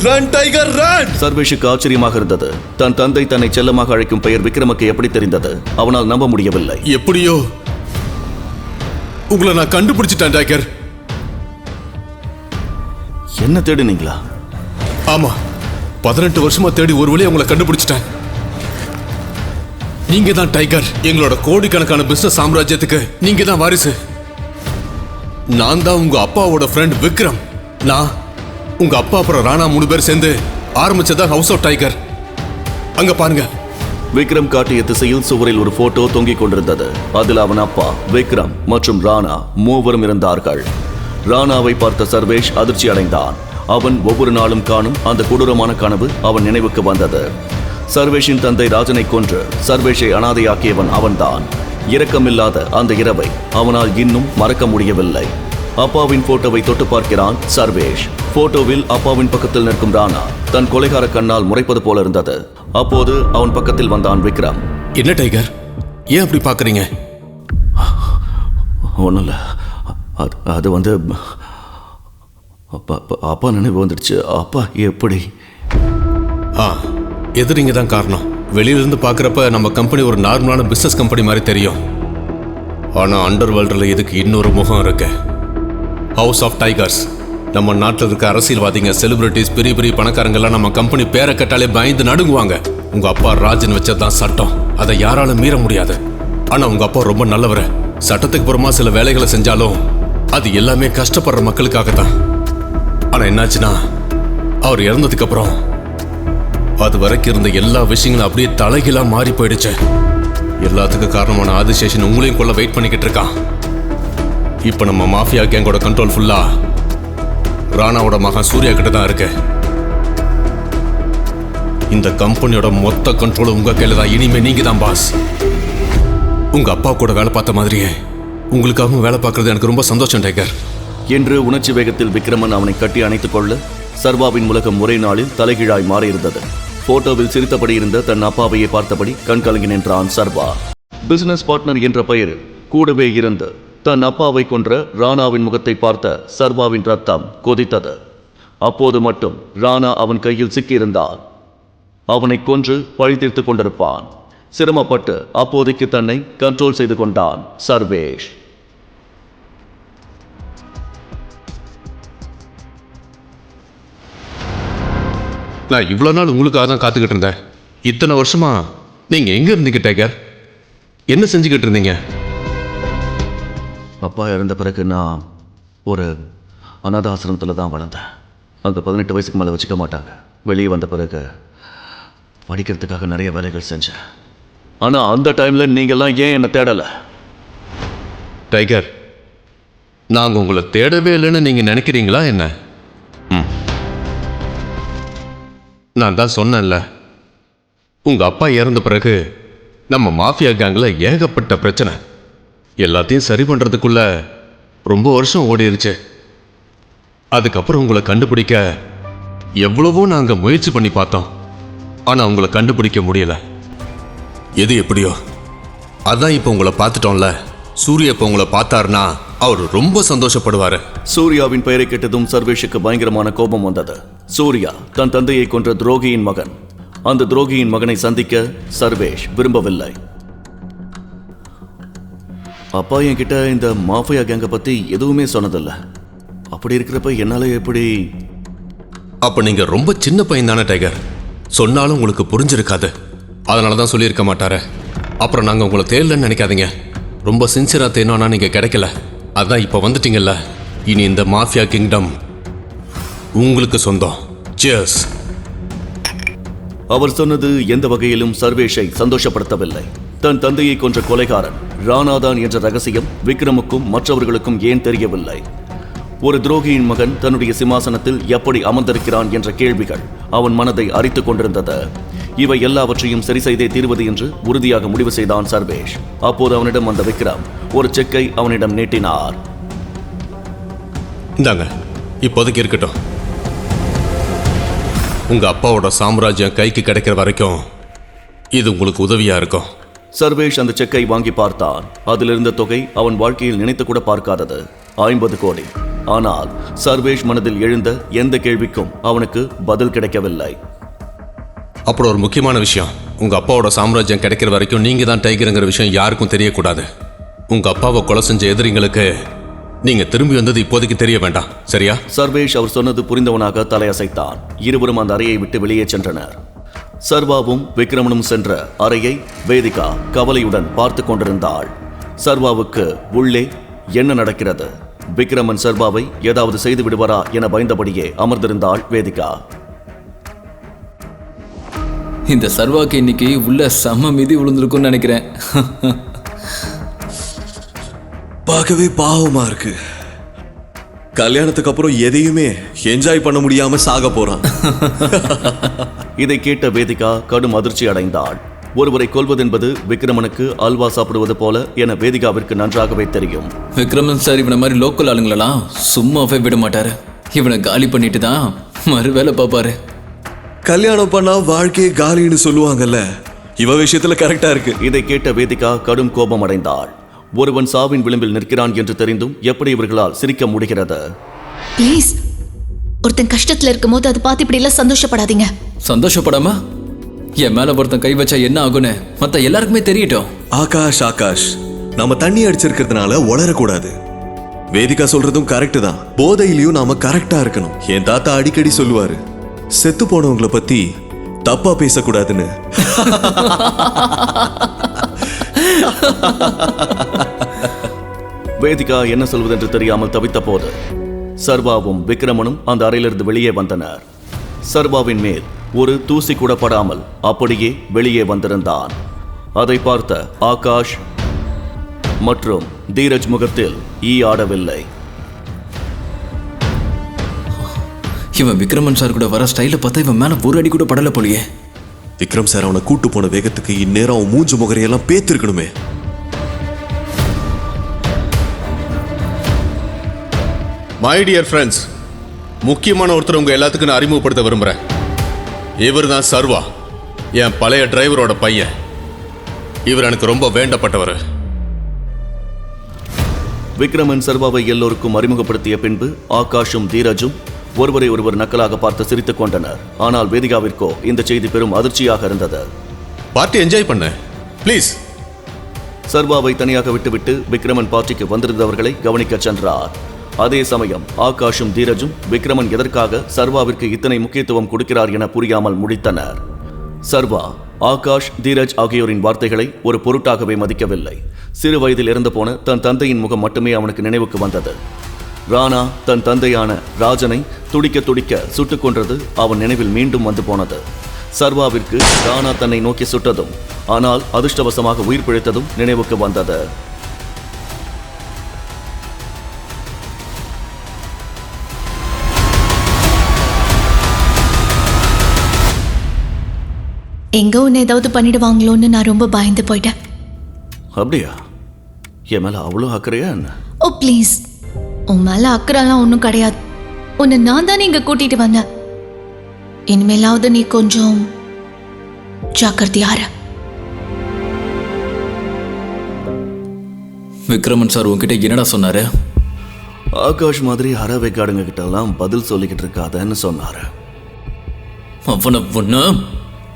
run tiger run! சர்வேஷுக்கு ஆச்சரியமாக இருந்தது. தன் தந்தை தன்னை செல்லமாக அழைக்கும் பெயர் விக்ரமுக்கு எப்படி தெரிந்தது? அவனால் நம்ப முடியவில்லை. எப்படியோ உங்களை நான் கண்டுபிடிச்சிட்டேன் டைகர். என்ன தேடுனீங்களா? ஆமா, 18 வருஷமா தேடி ஒரு வழியை உங்களை கண்டுபிடிச்சிட்டேன். நீங்க தான் டைகர். எங்களோட கோடிக்கணக்கான பிசினஸ் சாம்ராஜ்யத்துக்கு நீங்க தான் வாரிசு. நான் தான் உங்க அப்பாவோட ஃப்ரெண்ட் விக்ரம். நான் உங்க அப்பா அப்புறம் ராணா 3 பேர் சேர்ந்து ஆரம்பிச்சதா ஹவுஸ் ஆஃப் டைகர். அங்க பாருங்க. விக்ரம் காட்டிய திசையில் சுவரில் ஒரு போட்டோ தொங்கிக் கொண்டிருந்தது. அதில் அவன் அப்பா, விக்ரம் மற்றும் ராணா மூவரும் இருந்தார்கள். ராணாவை பார்த்த சர்வேஷ் அதிர்ச்சி அடைந்தான். அவன் ஒவ்வொரு நாளும் காணும் அந்த கொடூரமான கனவு அவன் நினைவுக்கு வந்தது. சர்வேஷின் தந்தை ராஜனை கொன்று சர்வேஷை அனாதையாக்கியவன் அவன்தான். இரக்கமில்லாத அந்த இரவை அவனால் இன்னும் மறக்க முடியவில்லை. அப்பாவின் போட்டோவை தொட்டு பார்க்கிறான் சர்வேஷ். போட்டோவில் அப்பாவின் பக்கத்தில் நிற்கும் ராணா தன் கொலைகார கண்ணால் முறைப்பது போல இருந்தது. அப்போது அவன் பக்கத்தில் வந்தான் விக்ரம். என்ன டைகர், ஏன் அப்படி பாக்குறீங்க? ஒன்றும் இல்லை, அது வந்து அப்பா நினைவு வந்துடுச்சு. அப்பா எப்படி? எதிரிங்க தான் காரணம். வெளியிலிருந்து பார்க்குறப்ப நம்ம கம்பெனி ஒரு நார்மலான பிஸ்னஸ் கம்பெனி மாதிரி தெரியும். ஆனால் அண்டர் வேர்ல்டில் இதுக்கு இன்னொரு முகம் இருக்கு. House of tigers. நம்ம நாட்டில் இருக்க அரசியல்வாதிங்க, செலிபிரிட்டிஸ், பெரிய பெரிய பணக்காரங்கெல்லாம் நம்ம கம்பெனி பேரை கேட்டாலே பயந்து நடுங்குவாங்க. உங்கள் அப்பா ராஜன் வச்சதுதான் சட்டம். அதை யாராலும் மீற முடியாது. ஆனால் உங்கள் அப்பா ரொம்ப நல்லவர். சட்டத்துக்கு புறமா சில வேலைகளை செஞ்சாலும் அது எல்லாமே கஷ்டப்படுற மக்களுக்காக தான். ஆனால் என்னாச்சுன்னா, அவர் இறந்ததுக்கு அப்புறம் அது வரைக்கும் இருந்த எல்லா விஷயங்களும் அப்படியே தலைகீழா மாறி போயிடுச்சு. எல்லாத்துக்கும் காரணமான ஆதிசேஷன் உங்களையும் கொள்ள வெயிட் பண்ணிக்கிட்டு இருக்கான். இப்ப நம்ம மாஃபியா கேங்கோட கண்ட்ரோல் ஃபுல்லா ராணாவோட மகன் சூர்யா கிட்ட தான் இருக்கு. இந்த கம்பெனியோட மொத்த கண்ட்ரோல் உங்க கையில தான். இனிமே நீங்க தான் பாஸ். உங்க அப்பா கூட வேலை பார்த்த மாதிரியே உங்களுக்காகவும் வேலை பார்க்கறது எனக்கு ரொம்ப சந்தோஷம் டைகர் என்று உணர்ச்சி வேகத்தில் விக்ரமன் அவனை கட்டி அணைத்துக் கொள்ள சர்வாவின் உலகம் ஒரே நாளில் தலைகீழாய் மாறியிருந்தது. போட்டோவில் சிரித்தபடி இருந்த தன் அப்பாவையே பார்த்தபடி கண்கலங்கி நின்றான் சர்வா. பிசினஸ் பார்ட்னர் என்ற பெயரில் கூடவே இருந்து தன் அப்பாவை கொன்ற ராணாவின் முகத்தை பார்த்த சர்வாவின் ரத்தம் கொதித்தது. அப்போது மட்டும் ராணா அவன் கையில் சிக்கியிருந்தான். அவனை கொன்று பழி தீர்த்து கொண்டிருப்பான். சிரமப்பட்டு அப்போதைக்கு தன்னை கண்ட்ரோல் செய்து கொண்டான் சர்வேஷ். நான் இவ்வளோ நாள் உங்களுக்காக தான் காத்துக்கிட்டு இருந்தேன். இத்தனை வருஷமா நீங்க எங்க இருந்தீங்க டைகர்? என்ன செஞ்சுக்கிட்டு இருந்தீங்க? அப்பா இறந்த பிறகு நான் ஒரு அநாத ஆசிரமத்தில் தான் வளர்ந்தேன். அந்த 18 வயசுக்கு மேலே வச்சுக்க மாட்டாங்க. வெளியே வந்த பிறகு படிக்கிறதுக்காக நிறைய வேலைகள் செஞ்சேன். ஆனால் அந்த டைமில் நீங்கள்லாம் ஏன் என்னை தேடலை? டைகர், நாங்கள் உங்களை தேடவே இல்லைன்னு நீங்கள் நினைக்கிறீங்களா என்ன? நான் தான் சொன்னேன்ல, உங்கள் அப்பா இறந்த பிறகு நம்ம மாஃபியா கேங்கில் ஏகப்பட்ட பிரச்சனை. எல்லாத்தையும் சரி பண்ணுறதுக்குள்ள ரொம்ப வருஷம் ஓடிருச்சு. அதுக்கப்புறம் உங்களை கண்டுபிடிக்க எவ்வளவோ நாங்கள் முயற்சி பண்ணி பார்த்தோம். ஆனால் உங்களை கண்டுபிடிக்க முடியல. எது எப்படியோ அதான் இப்போ உங்களை பார்த்துட்டோம்ல. சூர்யா இப்போ உங்களை பார்த்தாருன்னா அவர் ரொம்ப சந்தோஷப்படுவார். சூர்யாவின் பெயரை கேட்டதும் சர்வேஷுக்கு பயங்கரமான கோபம் வந்தது. சூர்யா தன் தந்தையை கொன்ற துரோகியின் மகன். அந்த துரோகியின் மகனை சந்திக்க சர்வேஷ் விரும்பவில்லை. அப்பா என்கிட்ட இந்த மாஃபியா கேங்கை பற்றி எதுவுமே சொன்னதில்லை. அப்படி இருக்கிறப்ப என்னால் எப்படி? அப்போ நீங்கள் ரொம்ப சின்ன பையன் தானே டைகர். சொன்னாலும் உங்களுக்கு புரிஞ்சிருக்காது. அதனால தான் சொல்லியிருக்க மாட்டாரு. அப்புறம் நாங்கள் உங்களை தேடலன்னு நினைக்காதீங்க. ரொம்ப சின்சியராக தேனோன்னா நீங்கள் கிடைக்கல. அதான் இப்போ வந்துட்டீங்கல்ல. இனி இந்த மாஃபியா கிங்டம் உங்களுக்கு சொந்தம். சியர்ஸ். அவர் சொன்னது எந்த வகையிலும் சர்வேஷை சந்தோஷப்படுத்தவில்லை. தன் தந்தையை கொன்ற கொலைகாரன் ராணாதான் என்ற ரகசியம் விக்ரமுக்கும் மற்றவர்களுக்கும் ஏன் தெரியவில்லை? ஒரு துரோகியின் மகன் தன்னுடைய சிம்மாசனத்தில் எப்படி அமர்ந்திருக்கிறான் என்ற கேள்விகள் அவன் மனதை அரித்துக் கொண்டிருந்தது. இவை எல்லாவற்றையும் சரி செய்தே தீர்வது என்று உறுதியாக முடிவு செய்தான் சர்வேஷ். அப்போது அவனிடம் வந்த விக்ரம் ஒரு செக்கை அவனிடம் நீட்டினார். இந்தாங்க, இப்போதைக்கு இருக்கட்டும். உங்க அப்பாவோட சாம்ராஜ்யம் கைக்கு கிடைக்கிற வரைக்கும் இது உங்களுக்கு உதவியா இருக்கும். சர்வேஷ் அந்த செக்கை வாங்கி பார்த்தான். அதிலிருந்த தொகை அவன் வாழ்க்கையில் நினைத்து கூட பார்க்காதது. 50 கோடி. ஆனால் சர்வேஷ் மனதில் எழுந்த எந்த கேள்விக்கும் அவனுக்கு பதில் கிடைக்கவில்லை. அப்புறம் ஒரு முக்கியமான விஷயம், உங்க அப்பாவோட சாம்ராஜ்யம் கிடைக்கிற வரைக்கும் நீங்க தான் டைகருங்கிற விஷயம் யாருக்கும் தெரியக்கூடாது. உங்க அப்பாவை கொலை செஞ்ச எதிரிங்களுக்கு நீங்க திரும்பி வந்தது இப்போதைக்கு தெரிய வேண்டாம், சரியா? சர்வேஷ் அவர் சொன்னது புரிந்தவனாக தலையசைத்தான். இருவரும் அந்த அறையை விட்டு வெளியே சென்றனர். சர்வாவும் விக்ரமனும் சென்ற அறையை வேதிகா கவலையுடன் பார்த்து கொண்டிருந்தாள். சர்வாவுக்கு உள்ளே என்ன நடக்கிறது, விக்ரமன் சர்வாவை ஏதாவது செய்து விடுவாரா என பயந்தபடியே அமர்ந்திருந்தாள் வேதிகா. இந்த சர்வாக்கு இன்னைக்கு உள்ள செம்ம மிதி விழுந்திருக்கும்னு நினைக்கிறேன். பார்க்கவே பாவமா இருக்கு. கல்யாணத்துக்கு அப்புறம் எதையுமே என்ஜாய் பண்ண முடியாம சாக போறான். இதை கேட்ட வேதிகா கடும் அதிர்ச்சி அடைந்தாள். ஒருவரை கொல்வதென்பது விக்ரமனுக்கு அல்வா சாப்பிடுவது போல என வேதிகாவிற்கு நன்றாகவே தெரியும். விக்ரமன் சார் இவனை மாதிரி லோக்கல் ஆளுங்களெல்லாம் சும்மாவே விட மாட்டாரு. இவனை காலி பண்ணிட்டு தான் மறு வேலை பார்ப்பாரு. கல்யாணம் பண்ணா வாழ்க்கையே காலின்னு சொல்லுவாங்கல்ல, இவ விஷயத்துல கரெக்டா இருக்கு. இதை கேட்ட வேதிகா கடும் கோபம் அடைந்தாள். ஒருவன் சாவின் விளிம்பில் நிற்கிறான் என்று தெரிந்தும் எப்படி இவர்களால் சிரிக்க முடிகிறது? ப்ளீஸ், ஒருத்தன் கஷ்டத்துல இருக்கும் போது அதை பார்த்து இப்படி எல்லாம் சந்தோஷப்படாதீங்க. சந்தோஷப்படாம என் மேல ஒருத்தன் கை வச்சா என்ன ஆகுன்னு மத்த எல்லாருக்குமே தெரியட்டும். ஆகாஷ், நாம தண்ணி அடிச்சிருக்கிறதுனால உளரக்கூடாது. வேதிகா சொல்றதும் கரெக்ட் தான். போதையிலையும் நாம கரெக்டா இருக்கணும். என் தாத்தா அடிக்கடி சொல்லுவாரு, செத்து போனவங்களை பத்தி தப்பா பேசக்கூடாதுன்னு. வேதிகா என்ன சொல்வதென்று தெரியாமல் தவித்த போது சர்வாவும் விக்ரமனும் அந்த அறையிலிருந்து வெளியே வந்தனர். சர்வாவின் மேல் ஒரு தூசி கூட படாமல் அப்படியே வெளியே வந்திருந்தான். அதை பார்த்த ஆகாஷ் மற்றும் தீரஜ் முகத்தில் ஈ ஆடவில்லை. இவன் விக்ரமன் சார் கூட வர ஸ்டைல பார்த்தா இவன் மேல ஒரு அடி கூட படல போலியே. விக்ரம் சார் அவனை கூட்டு போன வேகத்துக்கு இந்நேரம் அவன் மூஞ்சு முகரையெல்லாம் பேத்திருக்கணுமே. மை டியர் ஃப்ரெண்ட்ஸ், முக்கியமான ஒருத்தர் உங்க எல்லாத்துக்கும் நான் அறிமுகப்படுத்த விரும்புறேன். இவர் தான் சர்வா, என் பழைய டிரைவரோட பையன். இவர் எனக்கு ரொம்ப வேண்டப்பட்டவர். விக்ரமன் சர்வாவை எல்லோருக்கும் அறிமுகப்படுத்திய பின்பு ஆகாஷும் தீரஜும் ஒருவரை ஒருவர் நக்கலாக பார்த்து சிரித்துக் கொண்டனர். ஆனால் வேதிகாவிற்கோ இந்த செய்தி பெரும் அதிர்ச்சியாக இருந்தது. பார்ட்டி என்ஜாய் பண்ண ப்ளீஸ். சர்வாவை தனியாக விட்டுவிட்டு விக்ரமன் பார்ட்டிக்கு வந்திருந்தவர்களை கவனிக்க சென்றார். அதே சமயம் ஆகாஷும் தீரஜும் விக்ரமன் எதற்காக சர்வாவிற்கு இத்தனை முக்கியத்துவம் கொடுக்கிறார் என புரியாமல் முடித்தனர். சர்வா ஆகாஷ், தீரஜ் ஆகியோரின் வார்த்தைகளை ஒரு பொருட்டாகவே மதிக்கவில்லை. சிறு வயதில் இறந்து போன தன் தந்தையின் முகம் மட்டுமே அவனுக்கு நினைவுக்கு வந்தது. ராணா தன் தந்தையான ராஜனை துடிக்க துடிக்க சுட்டுக் கொன்றது அவன் நினைவில் மீண்டும் வந்து போனது. சர்வாவிற்கு ராணா தன்னை நோக்கி சுட்டதும் ஆனால் அதிர்ஷ்டவசமாக உயிர் பிழைத்ததும் நினைவுக்கு வந்தது. எங்க ஒன்னு ஏதாவது பண்ணிடுவாங்களோன்னு நான் ரொம்ப பயந்து போயிட்டேன். அப்படியா? என் மேல அவ்வளோ அக்கறையா என்ன? ஓ ப்ளீஸ், உன் மேல அக்கறைலாம் ஒன்றும் கிடையாது. உன்னை நான் தானே இங்க கூட்டிட்டு வந்தேன். இனிமேலாவது நீ கொஞ்சம் ஜாக்கிரதையார. விக்ரமன் சார் உன்கிட்ட என்னடா சொன்னாரு? ஆகாஷ் மாதிரி அறவைக்காடுங்க கிட்ட எல்லாம் பதில் சொல்லிக்கிட்டு இருக்காதன்னு சொன்னாரு. அவனை ஒண்ணு.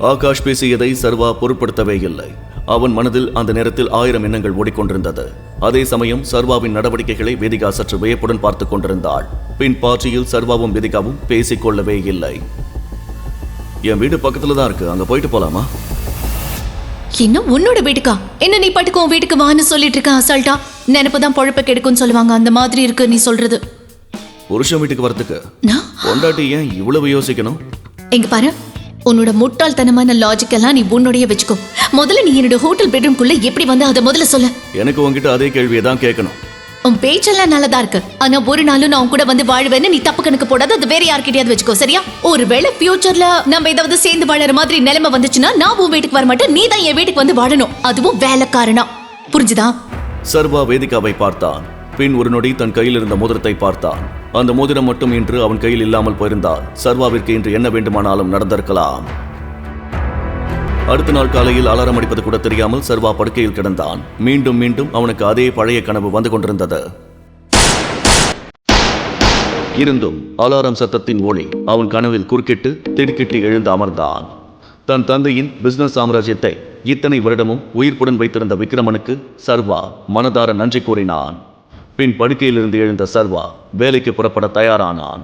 ஆகாஷ் பேசியதை சர்வா பொருட்படுத்தவே இல்லை. அவன் மனதில் அந்த நேரத்தில் 1000 எண்ணங்கள் ஓடிக்கொண்டிருந்தது. அதே சமயம் சர்வாவின் நடவடிக்கைகளை வேதிகா சற்று வியப்புடன் பார்த்து கொண்டிருந்தாள். பின் பார்ட்டியில் சர்வாவும் வேதிகாவும் பேசிக் கொள்ளவே இல்லை. என் வீடு பக்கத்துல தான் இருக்கு, அங்க போயிட்டு போலாமா? இன்னும் உன்னோட வீட்டுக்கா? என்ன நீ பாட்டுக்கு உன் வீட்டுக்கு வான்னு சொல்லிட்டு இருக்க அசால்ட்டா? நினைப்புதான் பொழப்ப கெடுக்கும்னு சொல்லுவாங்க, அந்த மாதிரி இருக்கு நீ சொல்றது. புருஷன் வீட்டுக்கு வரதுக்கு நான் பொண்டாட்டி ஏன் இவ்வளவு யோசிக்கணும்? எங்க பாரு, உன்னோட முட்டாள்தனமான லாஜிக் எல்லாம் நீ உன்னுடைய வச்சுக்கோ. முதல்ல நீ என்னோட ஹோட்டல் பெட்ரூம்குள்ள எப்படி வந்து அதை முதல்ல சொல்ல. எனக்கு உன்கிட்ட அதே கேள்வியை தான் கேட்கணும். உன் பேச்செல்லாம் நல்லதா இருக்கு, ஆனா ஒரு நாளும் நான் உன் கூட வந்து வாழ்வேன்னு நீ தப்பு கணக்கு போடாத. அது வேற யார்கிட்டயாவது வச்சுக்கோ, சரியா? ஒருவேளை ஃபியூச்சர்ல நம்ம ஏதாவது சேர்ந்து வாழற மாதிரி நிலைமை வந்துச்சுன்னா நான் உன் வீட்டுக்கு வர மாட்டேன், நீ தான் என் வீட்டுக்கு வந்து வாழணும், அதுவும் வேலைக்காரனா. புரிஞ்சுதா? சர்வா வேதிகாவை பார்த்தான். பின் ஒரு நொடி தன் கையில் இருந்த மோதிரத்தை பார்த்தான். அந்த மோதிரம் மட்டும் இன்று அவன் கையில் இல்லாமல் போயிருந்தால் சர்வாவிற்கு இன்று என்ன வேண்டுமானாலும் நடந்திருக்கலாம். அடுத்த நாள் காலையில் அலாரம் அடிப்பது கூட தெரியாமல் சர்வா படுக்கையில் கிடந்தான். மீண்டும் மீண்டும் அவனுக்கு அதே பழைய கனவு வந்து கொண்டிருந்தது. இருந்தும் அலாரம் சத்தத்தின் ஒளி அவன் கனவில் குறுக்கிட்டு திடுக்கிட்டு எழுந்து அமர்ந்தான். தன் தந்தையின் பிசினஸ் சாம்ராஜ்யத்தை இத்தனை வருடமும் உயிர்ப்புடன் வைத்திருந்த விக்ரமனுக்கு சர்வா மனதார நன்றி கூறினான். பின் படுக்கையிலிருந்து எழுந்த சர்வா வேலைக்கு புறப்பட தயாரானான்.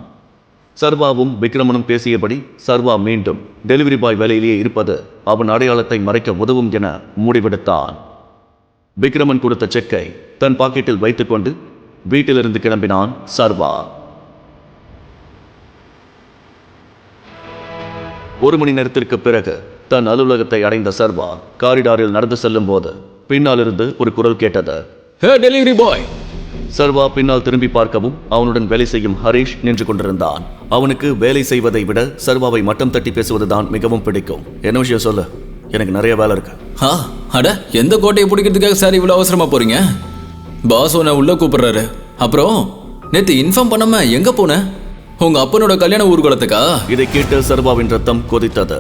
சர்வாவும் விக்ரமனும் பேசியபடி சர்வா மீண்டும் டெலிவரி பாய் வேலையிலேயே இருப்பது அவன் அடையாளத்தை மறைக்க உதவும் என முடிவெடுத்தான். விக்ரமன் கொடுத்த செக்கை தன் பாக்கெட்டில் வைத்துக்கொண்டு வீட்டிலிருந்து கிளம்பினான் சர்வா. 1 மணி நேரத்திற்கு பிறகு தன் அலுவலகத்தை அடைந்த சர்வா காரிடாரில் நடந்து செல்லும் போது பின்னாலிருந்து ஒரு குரல் கேட்டது. ஹே டெலிவரி பாய்! சர்வா பின்னால் திரும்பி பார்க்கவும் அவனுடன் வேலை செய்யும் ஹரிஷ் நின்று கொண்டிருந்தான். அவனுக்கு வேலை செய்வதை விட சர்வாவை மட்டம் தட்டி பேசுவதுதான் மிகவும் பிடிக்கும். என்ன விஷயம் சொல்லு, எனக்கு நிறைய வேலை இருக்கு. அட, எந்த கோட்டையை பிடிக்கிறதுக்காக சார் இவ்வளவு அவசரமா போறீங்க? பாஸ் உன்னை உள்ள கூப்பிடுறாரு. அப்புறம் நேத்து இன்ஃபார்ம் பண்ணாம எங்க போன? உங்க அப்பனோட கல்யாண ஊர்வலத்துக்கா? இதை கேட்டு சர்வாவின் ரத்தம் கொதித்தது.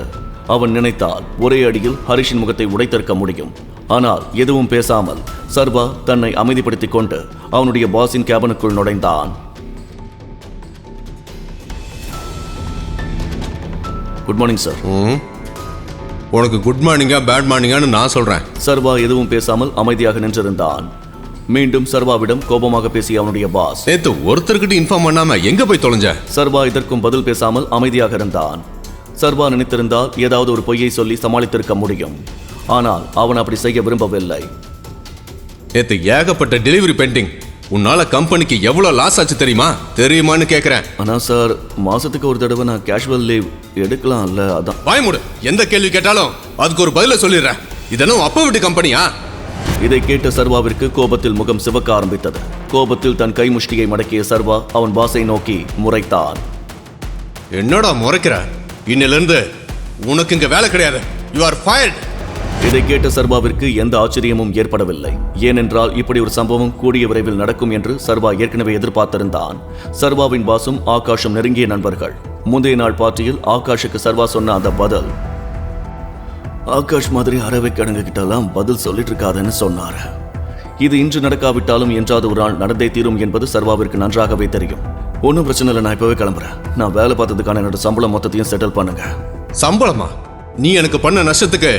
அவன் நினைத்தால் ஒரே அடியில் ஹரிஷின் முகத்தை உடைத்திருக்க முடியும். ஆனால் எதுவும் பேசாமல் சர்வா தன்னை அமைதிப்படுத்திக் கொண்டு அவனுடைய பாஸின் கேபினுக்குள் நுழைந்தான். Good morning sir. உனக்கு குட் மார்னிங்கா பேட் மார்னிங்கான்னு நான் சொல்றேன். சர்வா எதுவும் பேசாமல் அமைதியாக நின்றிருந்தான். மீண்டும் சர்வாவிடம் கோபமாக பேசிய அவனுடைய பாஸ், நேத்து ஒருத்தர்கிட்ட இன்ஃபார்ம் பண்ணாம எங்க போய் தொலைஞ்ச? சர்வா இதற்கும் பதில் பேசாமல் அமைதியாக இருந்தான். சர்வா நினைத்திருந்தால் ஏதாவது ஒரு பொய்யை சொல்லி சமாளித்திருக்க முடியும். ஆனால் அவன் அப்படி செய்ய விரும்பவில்லை. நேத்து ஏகப்பட்ட டெலிவரி பெண்டிங். உன்னால கம்பெனிக்கு எவ்வளவு லாஸ் ஆச்சு தெரியுமான்னு கேக்குறேன். ஆனா சார், மாசத்துக்கு ஒரு தடவை நான் கேஷுவல் லீவ் எடுக்கலாம்ல, அதான். வாய்மூடு, எந்த கேள்வி கேட்டாலும் அதுக்கு ஒரு பதில சொல்லிடுறேன். இதெல்லாம் அப்பா வீட்டு கம்பெனியா? இதை கேட்ட சர்வாவிற்கு கோபத்தில் முகம் சிவக்க ஆரம்பித்தது. கோபத்தில் தன் கை முஷ்டியை மடக்கிய சர்வா அவன் பாஸை நோக்கி முறைத்தான். என்னடா முறைக்கிற? இன்னிலிருந்து உனக்கு இங்க வேலை கிடையாது. You are fired. இதை கேட்ட சர்வாவிற்கு எந்த ஆச்சரியமும் ஏற்படவில்லை. ஏனென்றால் இப்படி ஒரு சம்பவம் கூடிய விரைவில் நடக்கும் என்று சர்வா ஏற்கனவே எதிர்பார்த்திருந்தான். சர்வாவின் பாஸும் ஆகாஷும் நெருங்கிய நண்பர்கள். முந்தைய நாள் பார்ட்டியில் ஆகாஷுக்கு சர்வா சொன்ன அந்த பதில், ஆகாஷ் மாதிரி அறவை கிடங்கு கிட்டலாம் பதில் சொல்லிட்டு இருக்காதுன்னு சொன்னார். இது இன்று நடக்காவிட்டாலும் என்றாவது ஒரு நாள் நடந்தே தீரும் என்பது சர்வாவிற்கு நன்றாகவே தெரியும். ஒன்றும் பிரச்சனை இல்லை, நான் இப்பவே கிளம்புறேன். நான் வேலை பார்த்ததுக்கான என்னோட சம்பளம் மொத்தத்தையும் செட்டில் பண்ணுங்க. சம்பளமா? நீ எனக்கு பண்ண நஷ்டத்துக்கு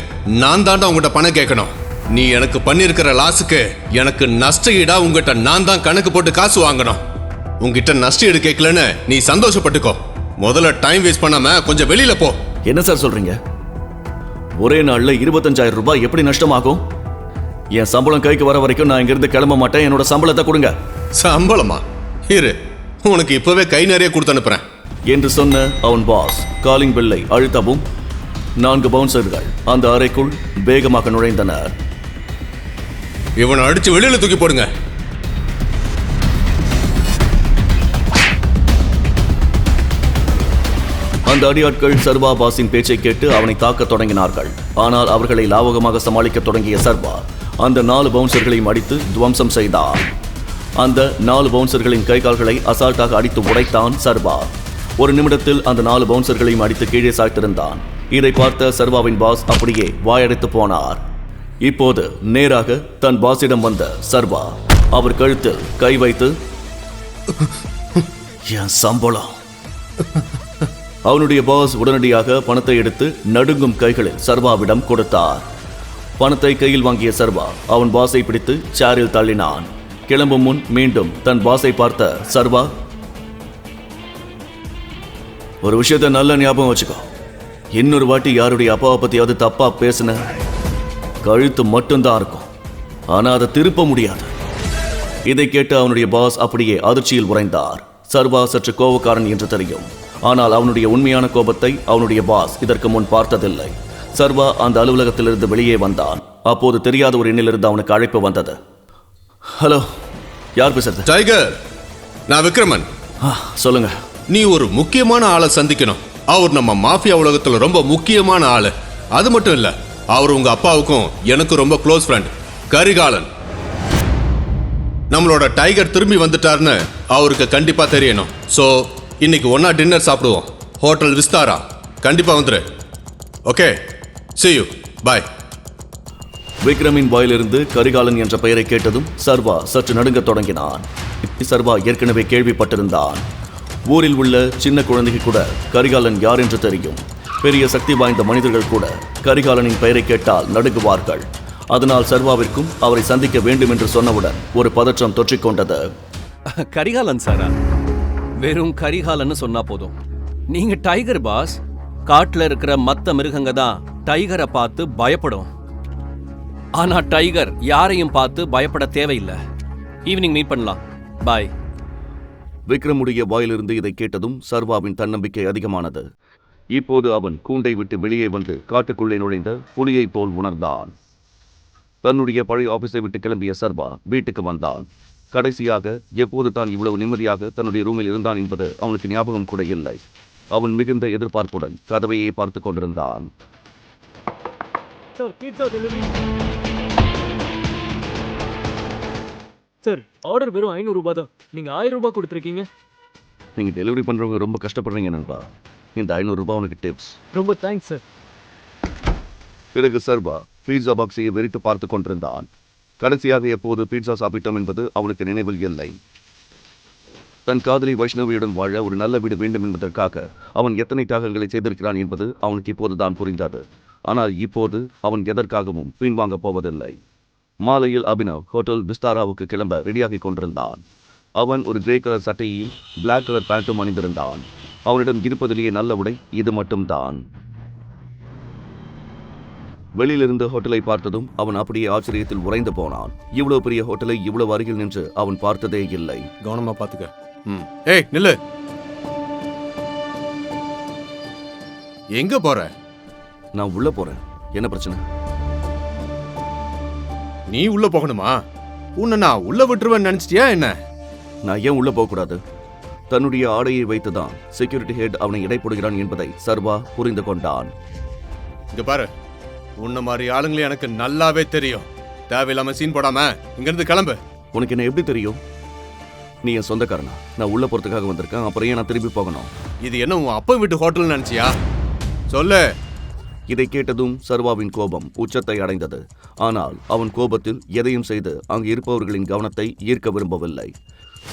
நான் தாண்டா உங்ககிட்ட பணம் கேட்கணும். நீ எனக்கு பண்ணிருக்கிற லாஸுக்கு எனக்கு நஷ்ட ஈடா உங்ககிட்ட நான் தான் கணக்கு போட்டு காசு வாங்கணும். உங்ககிட்ட நஷ்ட ஈடு கேட்கலன்னு நீ சந்தோஷப்பட்டுக்கோ. முதல்ல டைம் வேஸ்ட் பண்ணாம கொஞ்சம் வெளியில போ. என்ன சார் சொல்றீங்க? ஒரே நாள்ல 25,000 ரூபாய் எப்படி நஷ்டமாகும்? என் சம்பளம் கைக்கு வர வரைக்கும் நான் இங்கிருந்து கிளம்ப மாட்டேன். என்னோட சம்பளத்தை கொடுங்க. சம்பளமா? இரு, உனக்கு இப்பவே கை நிறைய கொடுத்து அனுப்புறேன் என்று சொன்ன அவன் பாஸ் காலிங் பெல்லை அழுத்தவும் 4 பவுன்சர்கள் அந்த அறைக்குள் வேகமாக நுழைந்தனர். இவனை அடிச்சு வெளியில தூக்கி போடுங்க. அந்த அடியாட்கள் சர்வா பாஸின் பேச்சை கேட்டு அவனை தாக்க தொடங்கினார்கள். ஆனால் அவர்களை லாவகமாக சமாளிக்க தொடங்கிய சர்வா அந்த 4 பவுன்சர்களையும் அடித்து துவம்சம் செய்தார். அந்த 4 பவுன்சர்களின் கை கால்களை அசால்ட்டாக அடித்து உடைத்தான் சர்வா. ஒரு நிமிடத்தில் அந்த 4 பவுன்சர்களையும் அடித்து கீழே சாய்த்திருந்தான். இதை பார்த்த சர்வாவின் பாஸ் அப்படியே வாயடைத்து போனார். இப்போது நேராக தன் பாஸிடம் வந்த சர்வா அவர் கழுத்தில் கை வைத்து, என் சம்பளம். அவனுடைய பாஸ் உடனடியாக பணத்தை எடுத்து நடுங்கும் கைகளில் சர்வாவிடம் கொடுத்தார். பணத்தை கையில் வாங்கிய சர்வா அவன் பாஸை பிடித்து சேரில் தள்ளினான். கிளம்பும் முன் மீண்டும் தன் பாஸை பார்த்த சர்வா, ஒரு விஷயத்தை நல்ல ஞாபகம் வச்சுக்கோ. இன்னொரு வாட்டி யாருடைய அப்பாவை பத்தியாவது தப்பா பேசுன கழுத்து மட்டும்தான் இருக்கும். ஆனா அதை திருப்ப முடியாது. இதை கேட்டு அவனுடைய பாஸ் அப்படியே அதிர்ச்சியில் உறைந்தார். சர்வா சற்று கோபக்காரன் என்று தெரியும். ஆனால் அவனுடைய உண்மையான கோபத்தை அவனுடைய பாஸ் இதற்கு முன் பார்த்ததில்லை. சர்வா அந்த அலுவலகத்திலிருந்து வெளியே வந்தான். அப்போது தெரியாத ஒரு எண்ணிலிருந்து அவனுக்கு அழைப்பு வந்தது. ஹலோ, யார் பேசுறது? டைகர், நான் விக்ரமன். சொல்லுங்க. நீ ஒரு முக்கியமான ஆளை சந்திக்கணும். அவர் நம்ம மாஃபியா உலகத்துல ரொம்ப முக்கியமான ஆளு. அது மட்டும் இல்ல, அவர் உங்க அப்பாவுக்கும் எனக்கு ரொம்ப க்ளோஸ் ஃப்ரெண்ட். கரிகாலன். நம்மளோட டைகர் திரும்பி வந்துட்டாருன்னு அவருக்கு கண்டிப்பா தெரியணும். சோ இன்னைக்கு ஒன்னா டின்னர் சாப்பிடுவோம். ஹோட்டல் விஸ்தாரா. கண்டிப்பா வந்துரு. Okay, see you. Bye. விக்ரமின் வாயிலிருந்து கரிகாலன் என்ற பெயரை கேட்டதும் சர்வா சற்று நடுங்க தொடங்கினான். சர்வா ஏற்கனவே கேள்விப்பட்டிருந்தான். ஊரில் உள்ள சின்ன குழந்தைக்கு கூட கரிகாலன் யார் என்று தெரியும். பெரிய சக்தி வாய்ந்த மனிதர்கள் கூட கரிகாலனின் பெயரை கேட்டால் நடுங்குவார்கள். அதனால் சர்வாவிற்கும் அவரை சந்திக்க வேண்டும் என்று சொன்னவுடன் ஒரு பதற்றம் தொற்றிக்கொண்டது. கரிகாலன் சாரா? வெறும் கரிகாலன்னு சொன்னா போதும். நீங்க டைகர் பாஸ். காட்டுல இருக்கிற மத்த மிருகங்க தான் டைகரை பார்த்து பயப்படும். ஆனா டைகர் யாரையும் பார்த்து பயப்பட தேவையில்லை. ஈவினிங் மீட் பண்ணலாம். பாய். விக்ரமுடைய வாயிலிருந்து இதை கேட்டதும் சர்வாவின் தன்னம்பிக்கை அதிகமானது. இப்போது அவன் கூண்டை விட்டு வெளியே வந்து காட்டுக்குள்ளே நுழைந்த புலியைப் போல் உணர்ந்தான். தன்னுடைய பழைய ஆபீஸை விட்டு கிளம்பிய சர்வா வீட்டுக்கு வந்தான். கடைசியாக எப்போது தான் இவ்வளவு நிம்மதியாக தன்னுடைய ரூமில் இருந்தான் என்பது அவனுக்கு ஞாபகம் கூட இல்லை. அவன் மிகுந்த எதிர்பார்ப்புடன் கதவையே பார்த்து கொண்டிருந்தான். சார், ஆர்டர் வெறும் 500 ரூபாய் தான். நீங்க 1000 ரூபாய் கொடுத்துருக்கீங்க. நீங்க டெலிவரி பண்றவங்க ரொம்ப கஷ்டப்படுறீங்க நண்பா. இந்த 500 ரூபாய் உனக்கு டிப்ஸ். ரொம்ப தேங்க்ஸ் சார். பிறகு சர்வா பீட்சா பாக்ஸையை வெறித்து பார்த்து கொண்டிருந்தான். கடைசியாக எப்போது பீட்சா சாப்பிட்டோம் என்பது அவனுக்கு நினைவில் இல்லை. தன் காதலி வைஷ்ணவியுடன் வாழ ஒரு நல்ல வீடு வேண்டும் என்பதற்காக அவன் எத்தனை தியாகங்களை செய்திருக்கிறான் என்பது அவனுக்கு இப்போதுதான் புரிந்தது. ஆனால் இப்போது அவன் எதற்காகவும் பின்வாங்கப் போவதில்லை. மாலையில் அபினவ் ஹோட்டல் விஸ்தாராவுக்கு கிளம்ப ரெடியாகி கொண்டிருந்தான். அவன் ஒரு கிரே கலர் சட்டையும் பிளாக் கலர் பேண்ட்டும் அணிந்திருந்தான். அவனிடம் இருப்பதிலேயே நல்ல உடை இது மட்டும்தான். வெளியிலிருந்து ஹோட்டலை பார்த்ததும் அவன் அப்படியே ஆச்சரியத்தில் உறைந்து போனான். இவ்வளவு பெரிய ஹோட்டலை இவ்வளவு அருகில் நின்று அவன் பார்த்ததே இல்லை. கவனமா பாத்துக்க. ஏய் நில்லு. எங்க போற? நான் உள்ள போறேன். என்ன பிரச்சனை? நீ உள்ள போகணுமா? உன்னை நான் உள்ள விட்டுருவேன்னு நினைச்சிட்டியா என்ன? நான் ஏன் உள்ள போகக்கூடாது? தன்னுடைய ஆடையை வைத்துதான் செக்யூரிட்டி ஹெட் அவனை எடை போடுகிறான் என்பதை சர்வா புரிந்து கொண்டான். இங்க பாரு, உன்ன மாதிரி ஆளுங்களே எனக்கு நல்லாவே தெரியும். தேவையில்லாம சீன் போடாம இங்க இருந்து கிளம்பு. உனக்கு என்ன எப்படி தெரியும்? நீ என் சொந்தக்காரனா? நான் உள்ள போறதுக்காக வந்திருக்கேன். அப்புறம் ஏன் நான் திரும்பி போகணும்? இது என்ன உன் அப்பா வீட்டு ஹோட்டல் நினைச்சியா? சொல்லு. இதை கேட்டதும் சர்வாவின் கோபம் உச்சத்தை அடைந்தது. ஆனால் அவன் கோபத்தில் எதையும் செய்து அங்கு இருப்பவர்களின் கவனத்தை ஈர்க்க விரும்பவில்லை.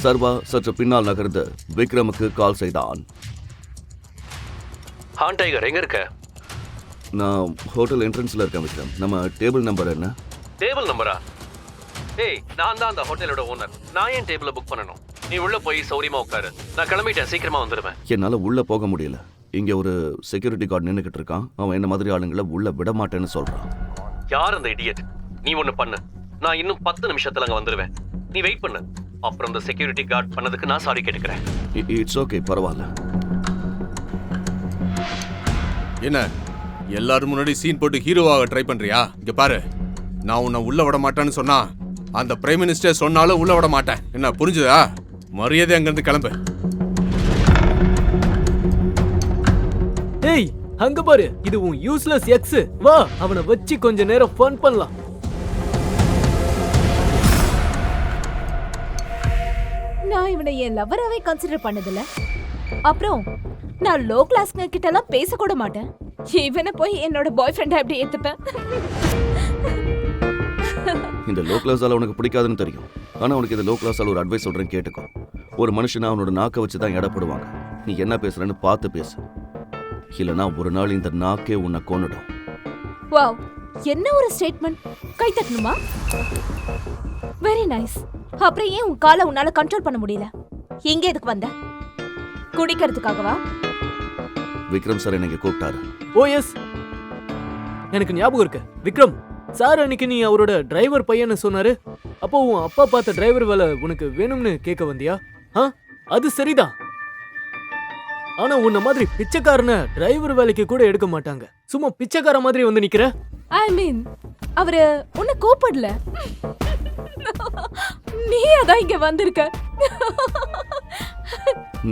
சர்வா சற்று பின்னால் நகர்ந்து விக்ரமுக்கு கால் செய்தான். ஹான் டைகர், எங்க இருக்க? நான் ஹோட்டல் என்ட்ரன்ஸ்ல இருக்கேன் விக்ரம். நம்ம டேபிள் நம்பர் என்ன? டேபிள் நம்பரா? ஏய், நான் தான் அந்த ஹோட்டலோட ஓனர். நான் ஏன் டேபிளை புக் பண்ணணும்? நீ உள்ள போய் சௌரியமா உட்காரு. நான் கிளம்பிட்டேன், சீக்கிரமா வந்துடுவேன். என்னால உள்ள போக முடியல. இங்க ஒரு செக்யூரிட்டி கார்டு நின்னுகிட்டு இருக்கான். அவன் என்ன மாதிரி ஆளுங்களை உள்ள விட மாட்டேன்னு சொல்றான். யார் அந்த இடியட்? நீ ஒண்ணு பண்ணு, நான் இன்னும் 10 நிமிஷத்துல அங்க வந்துடுவேன். நீ வெயிட் பண்ணு. அப்புறம் இந்த செக்யூரிட்டி கார்டு பண்ணதுக்கு நான் சாரி கேட்டுக்கிறேன். இட்ஸ் ஓகே, பரவாயில்ல. என்ன எல்லாரும் முன்னாடி சீன் போட்டு ஹீரோவாக ட்ரை பண்றியா? இங்க பாரு, நான் உன்னை உள்ள விட மாட்டேன்னு சொன்னா அந்த பிரைம் மினிஸ்டர் சொன்னாலும் உள்ள விட மாட்டேன். என்ன புரிஞ்சுதா? மரியாதை அங்கிருந்து கிளம்பு. ஏய், அங்க பாரு, இது உன் யூஸ்லெஸ் எக்ஸ். வா, அவனை வச்சு கொஞ்ச நேரம் ஃபன் பண்ணலாம். நான் இவனை என் லவராவே கன்சிடர் பண்ணதில்ல. அப்புறம் நான் லோ கிளாஸ்ங்க கிட்ட எல்லாம் பேசக்கூட மாட்டேன். இவனை போய் என்னோட பாய் ஃப்ரெண்டா எப்படி ஏத்துப்பேன்? இந்த லோ கிளாஸால உனக்கு பிடிக்காதுன்னு தெரியும். ஆனா உனக்கு இந்த லோ கிளாஸால ஒரு அட்வைஸ் சொல்றேன், கேட்டுக்கோ. ஒரு மனுஷனா அவனோட நாக்கை வச்சு தான் எடப்படுவாங்க. நீ என்ன பேசுறன்னு பார்த்து பேசு. இல்லைன்னா ஒரு நாள் இந்த நாக்கே உன்னை கொன்னுடும். வாவ், என்ன ஒரு ஸ்டேட்மெண்ட். கை தட்டணுமா? Very nice. அப்புறம் ஏன் உன் காலை உன்னால கண்ட்ரோல் பண்ண முடியல? எங்க எதுக்கு வந்த? குடிக்கிறதுக்காகவா? விக்ரம் சார் என்னை கூப்பிட்டாரு. ஓ எஸ், எனக்கு ஞாபகம் இருக்கு. விக்ரம் சார், அன்னைக்கு நீ அவரோட டிரைவர் பையன்னு சொன்னாரு. அப்போ உன் அப்பா பார்த்த டிரைவர் வேலை உனக்கு வேணும்னு கேட்க வந்தியா? அது சரிதான். ஆனா உன்ன மாதிரி பிச்சைக்காரன டிரைவர் வேலைக்கு கூட எடுக்க மாட்டாங்க. சும்மா பிச்சைக்கார மாதிரி வந்து நிக்கிற. ஐ மீன், அவரு உன்னை கூப்பிடல. நீ அதான் இங்க வந்திருக்க.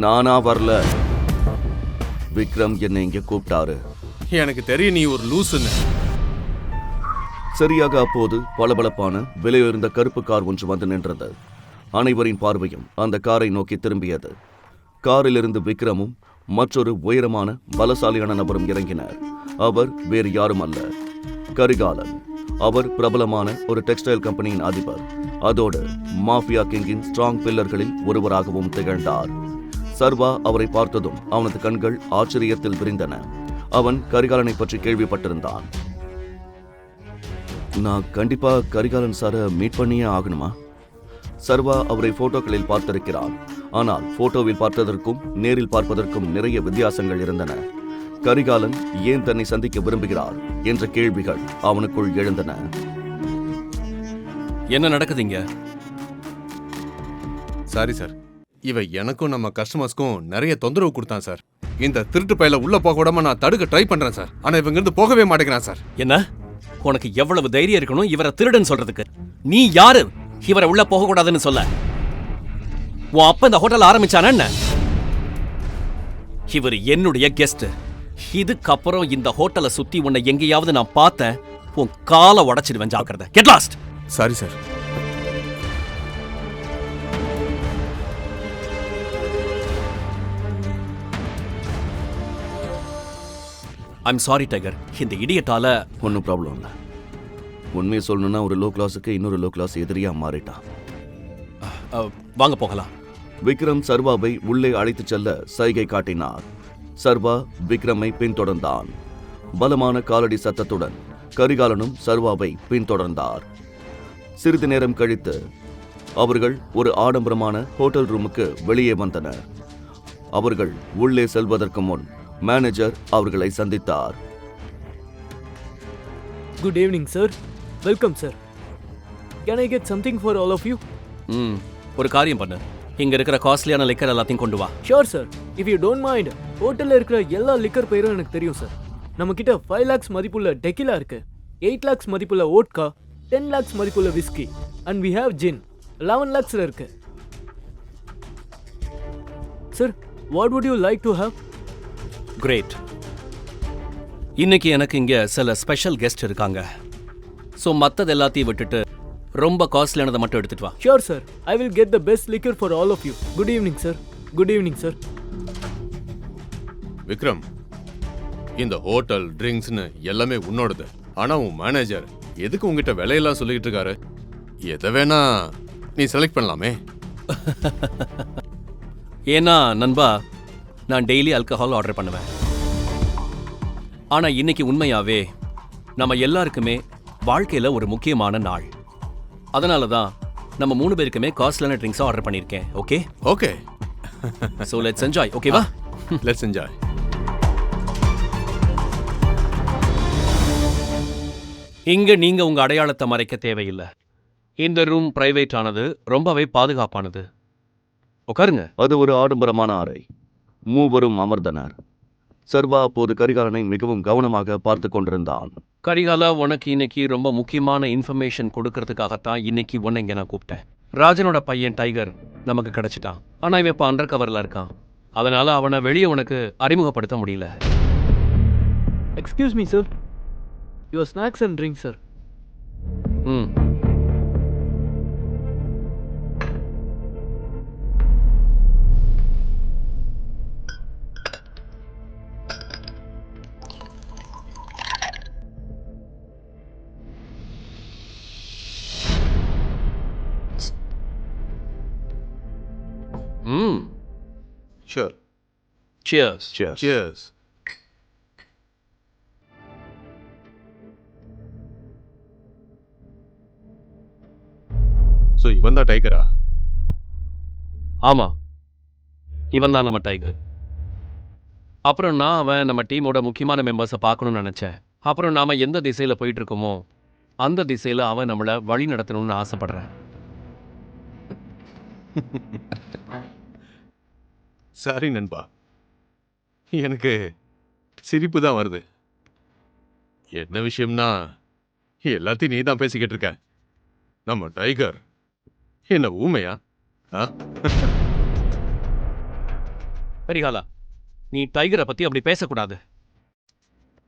நானா வரல, விக்ரம் என்னை இங்க கூப்பிட்டாரு. எனக்கு தெரியும் நீ ஒரு லூசுன்னு. சரியாக அப்போது பளபளப்பான விலையுயர்ந்த கருப்பு கார் ஒன்று வந்து நின்றது. அனைவரின் பார்வையும் அந்த காரை நோக்கி திரும்பியது. காரிலிருந்து விக்ரமும் மற்றொரு உயரமான பலசாலியான நபரும் இறங்கினர். அவர் வேறு யாரும் அல்ல, கரிகாலன். அவர் பிரபலமான ஒரு டெக்ஸ்டைல் கம்பெனியின் அதிபர். அதோடு மாஃபியா கிங்கின் ஸ்ட்ராங் பில்லர்களில் ஒருவராகவும் திகழ்ந்தார். சர்வா அவரை பார்த்ததும் அவனது கண்கள் ஆச்சரியத்தில் விரிந்தன. அவன் கரிகாலனை பற்றி கேள்விப்பட்டிருந்தான். நான் கண்டிப்பா கரிகாலன் சாரை மீட் பண்ணியே ஆகணுமா? சர்வா அவரை போட்டோக்களில் பார்த்திருக்கிறான். ஆனால் போட்டோவில் பார்த்ததற்கும் நேரில் பார்ப்பதற்கும் நிறைய வித்தியாசங்கள் இருந்தன. கரிகாலன் ஏன் தன்னை சந்திக்க விரும்புகிறார் என்ற கேள்விகள் அவனுக்குள் எழுந்தன. என்ன நடக்குதுங்க? சாரி சார், இவ எனக்கும் நம்ம கஸ்டமர்ஸ்க்கும் நிறைய தொந்தரவு கொடுத்தான் சார். இந்த திருட்டு பையில உள்ள போக விடாம நான் தடுக்க ட்ரை பண்றேன் சார். ஆனா இவங்க இருந்து போகவே மாட்டேங்கிறான் சார். என்ன? உனக்கு எவ்வளவு தைரியம் இருக்கணும் இவரை திருடன் சொல்றதுக்கு? நீ யாரு இவரை உள்ள போக கூடாதுன்னு சொல்ல? உன் அப்ப இந்த ஹோட்டல் ஆரம்பிச்சான என்ன? இவர் என்னுடைய கெஸ்ட். இதுக்கப்புறம் இந்த ஹோட்டலை சுத்தி உன்னை எங்கேயாவது நான் பார்த்தேன், உன் காலை உடைச்சிடுவேன். ஜாக்கிரதை. Get lost. Sorry sir. I'm sorry tiger. இந்த இடியட்டால ஒன்றும் ப்ராப்ளம் இல்லை. உண்மையை சொல்லணும்னா ஒரு லோ கிளாஸுக்கு இன்னொரு லோ கிளாஸ் எதிரியா மாறிட்டான். வாங்க போகலாம். விக்ரம் சர்வாவை உள்ளே அழைத்துச் செல்ல சைகை காட்டினார். சர்வா விக்ரமை பின்தொடர்ந்தான். பலமான காலடி சத்தத்துடன் கரிகாலனும் சர்வாவை பின்தொடர்ந்தார். சிறிது நேரம் கழித்து அவர்கள் ஒரு ஆடம்பரமான ஹோட்டல் ரூமுக்கு வெளியே வந்தனர். அவர்கள் உள்ளே செல்வதற்கு முன் மேனேஜர் அவர்களை சந்தித்தார். Good evening sir. Welcome sir. Can I get something for all of you? ஒரு காரியம் பண்ணு. இங்க இருக்கிற காஸ்ட்லியான லிக்கர் எல்லாத்தையும் கொண்டு வா. Sure sir. If you don't mind, ஹோட்டல்ல இருக்கிற எல்லா லிக்கர் பேரும் எனக்கு தெரியும் சார். நம்ம கிட்ட 5 lakhs மதிப்புள்ள டெக்கிலா இருக்கு, 8 lakhs மதிப்புள்ள ஓட்கா, 10 lakhs மதிப்புள்ள whisky, and we have gin 11 lakhsல இருக்கு. Sir, what would you like to have? Great. இன்னைக்கு எனக்கு இங்க சில ஸ்பெஷல் கெஸ்ட் இருக்காங்க. ஸோ மற்றது எல்லாத்தையும் விட்டுட்டு ரொம்ப காஸ்ட்லியானதை மட்டும் எடுத்துட்டு வா. Sure sir. I will get the best liquor for all of you. Good evening sir. Good evening sir. Vikram, இந்த ஹோட்டல் ட்ரிங்க்ஸ்னு எல்லாமே உன்னோடது. ஆனா உன் மேனேஜர் எதுக்கு உங்ககிட்ட விலையெல்லாம் சொல்லிட்டு இருக்காரு? எதை வேணா நீ செலக்ட் பண்ணலாமே. ஏன்னா நண்பா, நான் டெய்லி ஆல்கஹால் ஆர்டர் பண்ணுவேன். ஆனா இன்னைக்கு உண்மையாவே நம்ம எல்லாருக்குமே வாழ்க்கையில ஒரு முக்கியமான நாள். அதனால தான் நம்ம 3 பேருக்குமே காஸ்ட்லியான ட்ரிங்க்ஸ் ஆர்டர் பண்ணியிருக்கேன். Okay? Okay. So let's enjoy. ஓகேவா? Let's enjoy. இங்க நீங்க உங்க அடையாளத்தை மறைக்க தேவையில்லை. இந்த ரூம் பிரைவேட் ஆனது, ரொம்பவே பாதுகாப்பானது. உட்காருங்க. அது ஒரு ஆடம்பரமான அறை. மூவரும் அமர்ந்தனர். சர்வா அப்போது கரிகாலனை மிகவும் கவனமாக பார்த்து கொண்டிருந்தான். கரிகாலா, உனக்கு இன்னைக்கு ரொம்ப முக்கியமான இன்ஃபர்மேஷன் கொடுக்கறதுக்காகத்தான் இன்னைக்கு உன்னை இங்க நான் கூப்பிட்டேன். ராஜனோட பையன் டைகர் நமக்கு கிடைச்சிட்டான். ஆனா இவன் இப்போ அண்டர் கவர்ல இருக்கான். அதனால அவனை வெளியே உனக்கு அறிமுகப்படுத்த முடியல. Excuse me sir. Your snacks and drinks sir. ம். Sure. Cheers. Cheers. So இவன் தான் டைகரா? ஆமா, இவன் தான் நம்ம டைகர். அப்புறம் நான் அவன் நம்ம டீமோட முக்கியமான மெம்பர்ஸை பார்க்கணும்னு நினைச்சேன். அப்புறம் நாம எந்த திசையில போயிட்டு இருக்கோமோ அந்த திசையில அவன் நம்மளை வழி நடத்தணும்னு ஆசைப்படுறேன். சாரி நண்பா, எனக்கு சிரிப்பு தான் வருது. என்ன விஷயம்னா எல்லாத்தையும் நீ தான் பேசிக்கிட்டு இருக்க. நம்ம டைகர் என்ன ஊமையா? கரிகாலா, நீ டைகரை பத்தி அப்படி பேசக்கூடாது.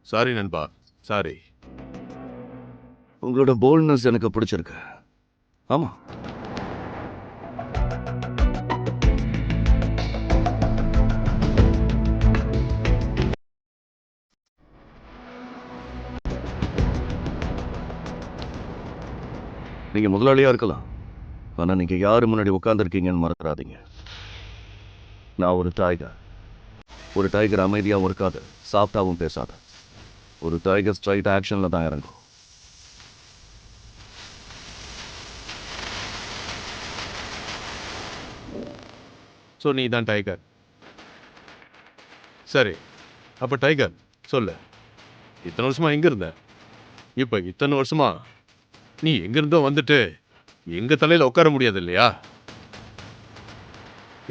சாரி நண்பா, சாரி. உங்களோட போல்ட்னஸ் எனக்கு பிடிச்சிருக்கு. ஆமா, நீங்க முதலாளியா இருக்கலாம், ஆனா நீங்க யாரு முன்னாடி உட்கார்ந்துருக்கீங்கன்னு மறந்துடாதீங்க. நான் ஒரு டைகர். ஒரு டைகர் அமைதியாகவும் இருக்காது, சாஃப்டாகவும் பேசாது. ஒரு டைகர் ஸ்ட்ரைட் ஆக்ஷனில் தான் இறங்கும். ஸோ நீ தான் டைகர். சரி, அப்போ டைகர் சொல்லு, இத்தனை வருஷமா எங்கே இருந்த? இப்போ இத்தனை வருஷமா நீ எங்கிருந்தோ வந்துட்டு எங்கள் தலையில் உட்கார முடியாது இல்லையா?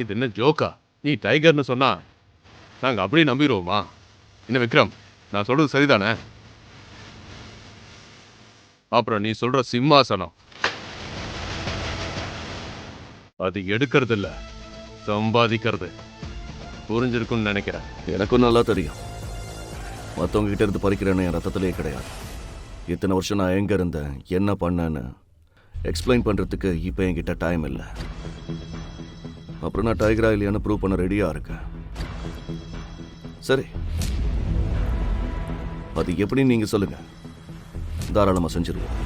இது என்ன ஜோக்கா? நீ டைகர்னு சொன்னா நாங்கள் அப்படியே நம்பிடுவோமா? என்ன விக்ரம், நான் சொல்றது சரிதானே? அப்புறம் நீ சொல்ற சிம்மாசனம், அது எடுக்கிறது இல்ல, சம்பாதிக்கிறது. புரிஞ்சிருக்கும்னு நினைக்கிறேன். எனக்கும் நல்லா தெரியும், மற்றவங்க கிட்ட இருந்து பறிக்கிறேன்னு என் ரத்தத்திலே கிடையாது. இத்தனை வருஷம் நான் எங்கே இருந்தேன், என்ன பண்ணேன்னு எக்ஸ்பிளைன் பண்ணுறதுக்கு இப்போ என்கிட்ட டைம் இல்லை. அப்புறம் நான் டைகரா இல்லையான்னு ப்ரூவ் பண்ண ரெடியாக இருக்கேன். சரி, அது எப்படின்னு நீங்கள் சொல்லுங்கள், தாராளமாக செஞ்சிருவோம்.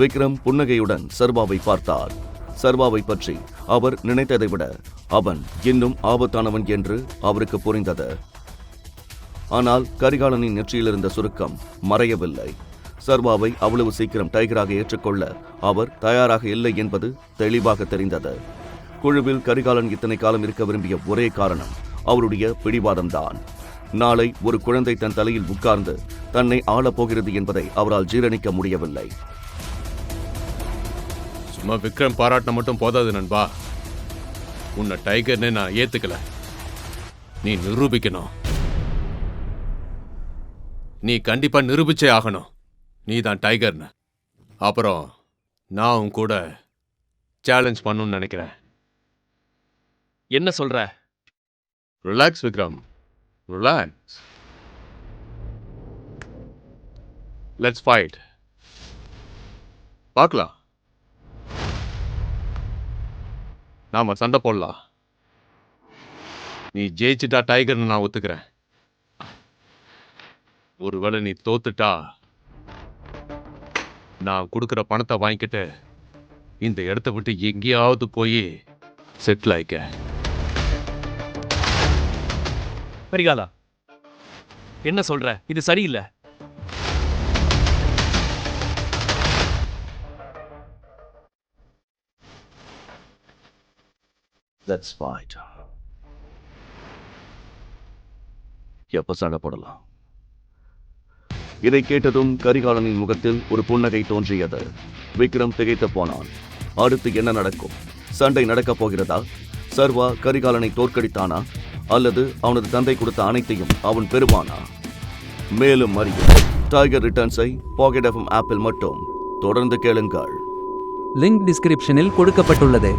விக்ரம் புன்னகையுடன் சர்வாவை பார்த்தார். சர்வாவை பற்றி அவர் நினைத்ததை விட அவன் இன்னும் ஆபத்தானவன் என்று அவருக்கு புரிந்தது. ஆனால் கரிகாலனின் நெற்றியில் இருந்த சுருக்கம் மறையவில்லை. சர்வாவை அவ்வளவு சீக்கிரம் டைகராக ஏற்றுக்கொள்ள அவர் தயாராக இல்லை என்பது தெளிவாக தெரிந்தது. குழுவில் கரிகாலன் இத்தனை காலம் இருக்க விரும்பிய ஒரே காரணம் அவருடைய பிடிவாதம்தான். நாளை ஒரு குழந்தை தன் தலையில் உட்கார்ந்து தன்னை ஆளப்போகிறது என்பதை அவரால் ஜீரணிக்க முடியவில்லை. சும்மா விக்ரம் பாராட்டின மட்டும் போதாது நண்பா. உன்னை டைகர்னு நான் ஏத்துக்கல, நீ நிரூபிக்கணும். நீ கண்டிப்பா நிரூபிச்சே ஆகணும் நீ தான் டைகர்னு. அப்புறம் நான் உன் கூட சேலஞ்ச் பண்ணணும்னு நினைக்கிறேன். என்ன சொல்ற? Relax Vikram, relax. Let's fight. பார்க்கலாம், நாம சண்டை போடலாம். நீ ஜெயிச்சுட்டா டைகர்னு நான் ஒத்துக்கிறேன். ஒருவேளை நீ தோத்துட்டா நான் கொடுக்குற பணத்தை வாங்கிக்கிட்டு இந்த இடத்த விட்டு எங்கேயாவது போய் செட்டில் ஆயிக்க. கரிகாலா, என்ன சொல்ற? இது சரியில்லை. Let's fight. எப்ப சண்டை போடலாம்? இதை கேட்டதும் கரிகாலனின் முகத்தில் ஒரு புன்னகை தோன்றியது. விக்ரம் திகைத்து போனான். அடுத்து என்ன நடக்கும்? சண்டை நடக்கப் போகிறதா? சர்வா கரிகாலனை தோற்கடித்தானா, அல்லது அவனது தந்தை கொடுத்த அனைத்தையும் அவன் பெறுவானா? மேலும் அறிய டைகர் ரிட்டர்ன்ஸை பாக்கெட் எஃப்எம் ஆப்பில் மட்டும் தொடர்ந்து கேளுங்கள். லிங்க் டிஸ்கிரிப்ஷனில் கொடுக்கப்பட்டுள்ளது.